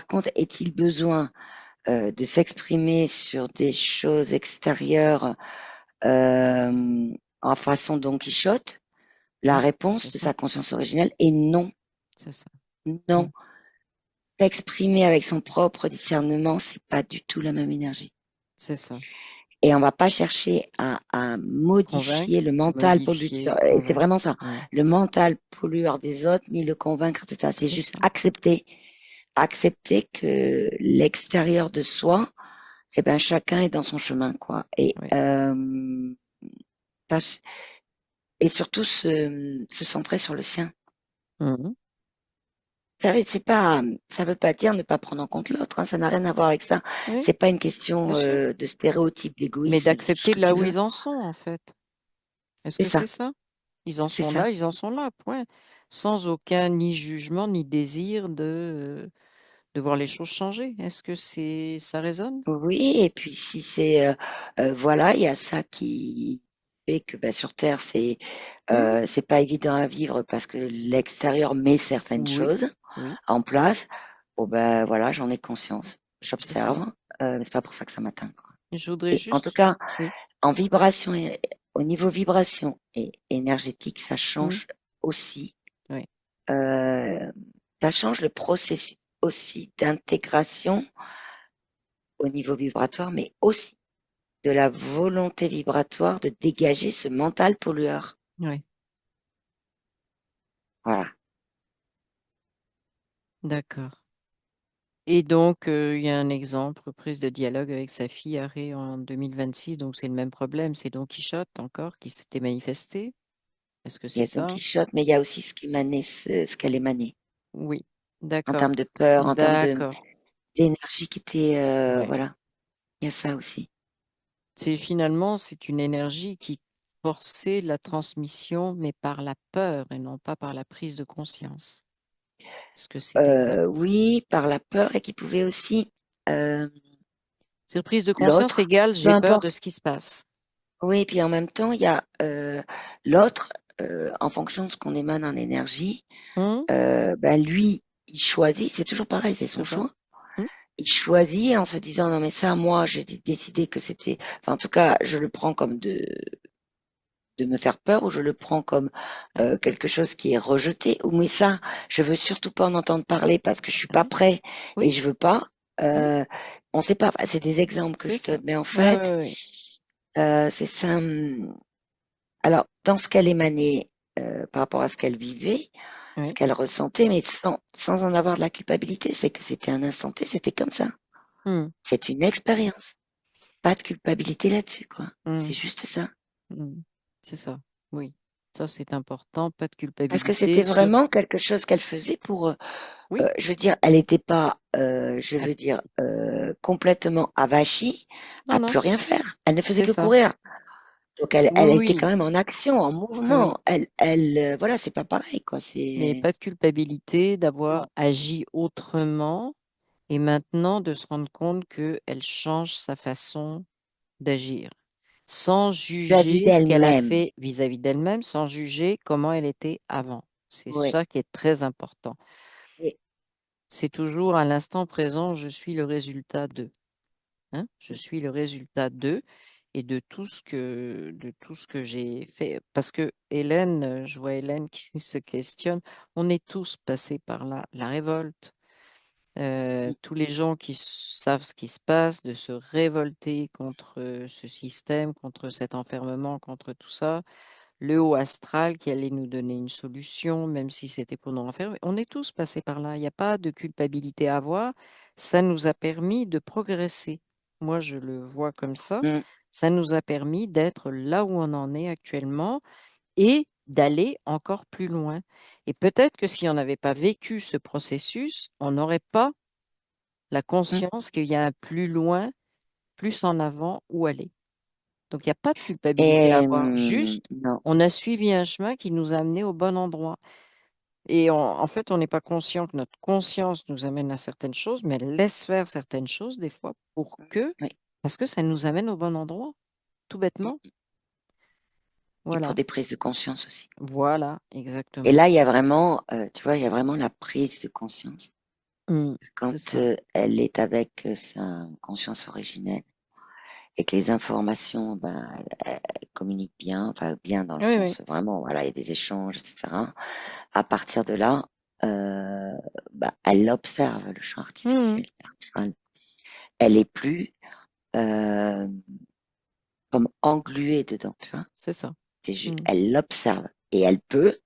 contre, est-il besoin de s'exprimer sur des choses extérieures en façon Don Quichotte? La oui, c'est réponse de ça. sa conscience originelle est non, C'est ça. non. Hum, S'exprimer avec son propre discernement, c'est pas du tout la même énergie. c'est ça. Et on va pas chercher à modifier Convaincre, le mental modifier, polluteur. Et c'est convaincre. vraiment ça. Oui, Le mental pollueur des autres, ni le convaincre, etc. C'est c'est juste ça. accepter. Accepter que l'extérieur de soi, eh ben, chacun est dans son chemin, quoi. Oui. Tâche- et surtout se centrer sur le sien. Mhm. C'est pas, ça veut pas dire ne pas prendre en compte l'autre, hein, ça n'a rien à voir avec ça. Oui, C'est pas une question bien sûr. de stéréotype, Mais d'égoïsme, de tout ce d'accepter que là tu où veux. ils en sont, en fait. Est-ce C'est que c'est ça, ça? Ils en c'est sont ça. là, ils en sont là, point. Sans aucun ni jugement, ni désir de voir les choses changer. Est-ce que ça résonne? Oui, et puis si c'est voilà, il y a ça qui fait que bah, sur Terre Hmm. c'est pas évident à vivre parce que l'extérieur met certaines Oui, choses oui, en place. Bon ben voilà, j'en ai conscience, c'est ça. j'observe, mais c'est pas pour ça que ça m'atteint, quoi. Je voudrais Et en tout juste, cas, oui, en vibration et au niveau vibration et énergétique, ça hmm, change aussi. oui, euh, Ça change le processus aussi d'intégration au niveau vibratoire, mais aussi de la volonté vibratoire de dégager ce mental pollueur. oui, Voilà. d'accord. Et donc, il y a un exemple, reprise de dialogue avec sa fille Arrêt en 2026, donc c'est le même problème, c'est Don Quichotte encore qui s'était manifesté. Est-ce que Il y c'est a Don ça? Quichotte, mais il y a aussi ce qui émanait, ce qu'elle émanait, Oui, en d'accord, termes de peur, en termes d'accord. d'énergie qui était, Ouais. voilà. Il y a ça aussi. C'est une énergie qui forçait la transmission, mais par la peur et non pas par la prise de conscience. Est-ce que c'est exact? Oui, par la peur et qui pouvait aussi, euh, Surprise de conscience l'autre, égale peu j'ai peur de importe. ce qui se passe. Oui, puis en même temps, il y a l'autre, en fonction de ce qu'on émane en énergie, Hmm. ben lui, il choisit, c'est toujours pareil, c'est son C'est ça? choix. Hmm. Il choisit en se disant non mais ça, moi, j'ai décidé que c'était, enfin en tout cas, je le prends comme de me faire peur ou je le prends comme Ouais. quelque chose qui est rejeté ou mais ça, je veux surtout pas en entendre parler parce que je suis C'est pas vrai? prêt et Oui. je veux pas. Hmm. Euh, on sait pas. Enfin, c'est des exemples que C'est je ça. donne, mais en Ouais, fait, ouais, ouais. c'est ça. Alors, dans ce qu'elle émanait par rapport à ce qu'elle vivait, ce Ouais. qu'elle ressentait, mais sans en avoir de la culpabilité, c'est que c'était un instant T, c'était comme ça. Hmm. C'est une expérience. Pas de culpabilité là-dessus, quoi. Hmm. C'est juste ça. Hmm. C'est ça. Oui. Ça, c'est important. Pas de Parce que culpabilité c'était sur. vraiment quelque chose qu'elle faisait pour Oui. je veux dire, elle n'était pas, je Ah, veux dire, complètement avachie non, à non. plus rien faire. Elle ne faisait C'est que ça. courir. Donc elle était Oui, quand même en action, en oui, oui. mouvement. Voilà, c'est pas pareil, quoi. Mais C'est pas de culpabilité d'avoir non. agi autrement et maintenant de se rendre compte qu'elle change sa façon d'agir, sans Vis-à-vis juger ce qu'elle a d'elle-même. fait vis-à-vis d'elle-même, sans juger comment elle était avant. C'est Oui. ça qui est très important. Oui. C'est toujours à l'instant présent, je suis le résultat de. Hein, je suis le résultat d'eux et de tout ce que j'ai fait. Parce que Hélène, je vois Hélène qui se questionne, on est tous passés par là. La révolte, Mm, tous les gens qui savent ce qui se passe, de se révolter contre ce système, contre cet enfermement, contre tout ça. Le haut astral qui allait nous donner une solution, même si c'était pour nous enfermer. On est tous passés par là. Il n'y a pas de culpabilité à avoir. Ça nous a permis de progresser. Moi, je le vois comme ça. mm. Ça nous a permis d'être là où on en est actuellement et d'aller encore plus loin. Et peut-être que si on n'avait pas vécu ce processus, on n'aurait pas la Mm. conscience qu'il y a un plus loin, plus en avant où aller. Donc, il n'y a pas de culpabilité à Et avoir. Juste, non. on a suivi un chemin qui nous a amenés au bon endroit. Et en fait, on n'est pas conscient que notre conscience nous amène à certaines choses, mais elle laisse faire certaines choses des fois Oui. parce que ça nous amène au bon endroit, tout bêtement. Mm. Et pour Voilà, des prises de conscience aussi. voilà, Et exactement. là, il y a vraiment, tu vois, il y a vraiment la prise de conscience. C'est Quand ça. elle est avec sa conscience originelle et que les informations, ben, elle communique bien, enfin bien dans le Oui, oui. sens vraiment, voilà, il y a des échanges, etc. À partir de là, euh, bah, elle observe le champ Mhm, artificiel, astral. Elle est plus euh, comme engluée dedans, tu vois. c'est ça. Mhm. Elle l'observe et elle peut,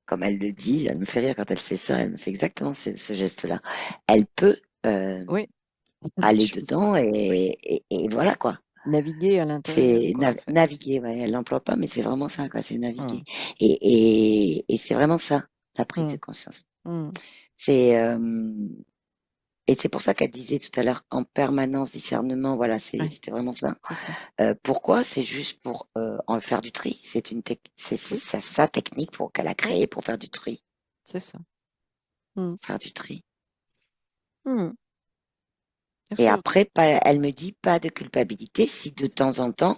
comme elle le dit, elle me fait rire quand elle fait ça, elle me fait exactement ce geste-là. Elle peut Oui, aller je vois. dedans Oui. et voilà quoi. Naviguer à l'intérieur, C'est quoi, en fait. naviguer, ouais, elle l'emploie pas, mais c'est vraiment ça, quoi, c'est naviguer. Mhm, Et c'est vraiment ça, la prise de mhm, conscience. mhm. C'est et c'est pour ça qu'elle disait tout à l'heure en permanence discernement, voilà, Ouais, c'était vraiment ça. c'est ça. Pourquoi? C'est juste pour en faire du tri. C'est Oui, sa technique pour qu'elle a oui, créée pour faire du tri, c'est ça. Mhm, faire du tri. mhm. Est-ce Et que après, elle me dit pas de culpabilité si de c'est temps ça. en temps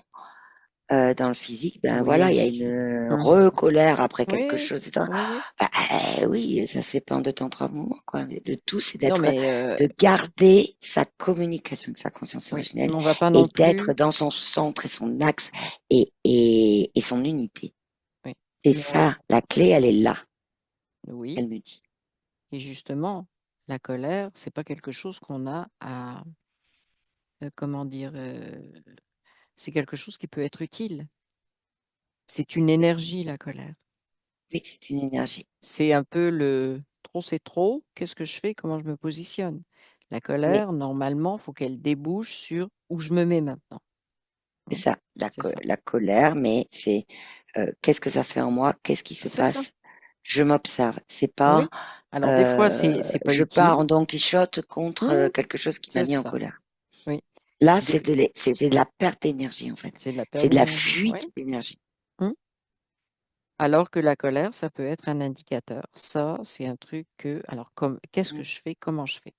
dans le physique, ben voilà, il y a Oui. une Mhm. recolère après quelque Oui, chose, etc. oui, oui. Bah, oui, ça se fait pas en deux temps, trois moments, quoi. Le tout, c'est Non, mais de garder sa communication avec sa conscience oui, originelle mais on va pas et non d'être plus. dans son centre et son axe et son unité. Oui, C'est mais on, ça, la clé, elle est là, oui, elle me dit. et justement, la colère, c'est pas quelque chose qu'on a à, comment dire, c'est quelque chose qui peut être utile. C'est une énergie, la colère. Oui, c'est une énergie. C'est un peu le trop, c'est trop. Qu'est-ce que je fais? Comment je me positionne? La Oui, colère, normalement, faut qu'elle débouche sur où je me mets maintenant. c'est Hein. ça, C'est ça. la colère, mais c'est qu'est-ce que ça fait en moi? Qu'est-ce qui se C'est ça. passe? Je m'observe. C'est pas Oui. Alors, des fois, c'est pas je pars utile. en Don Quichotte contre Hmm, quelque chose qui m'a c'est mis en ça. colère. Oui. Là, Des- c'est de la perte d'énergie, en fait. c'est de la perte C'est de la d'énergie. Oui. fuite d'énergie. Hmm. Alors que la colère, ça peut être un indicateur. Ça, c'est un truc que, alors, comme, qu'est-ce que Mm. je fais? Comment je fais?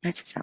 Ouais, c'est ça.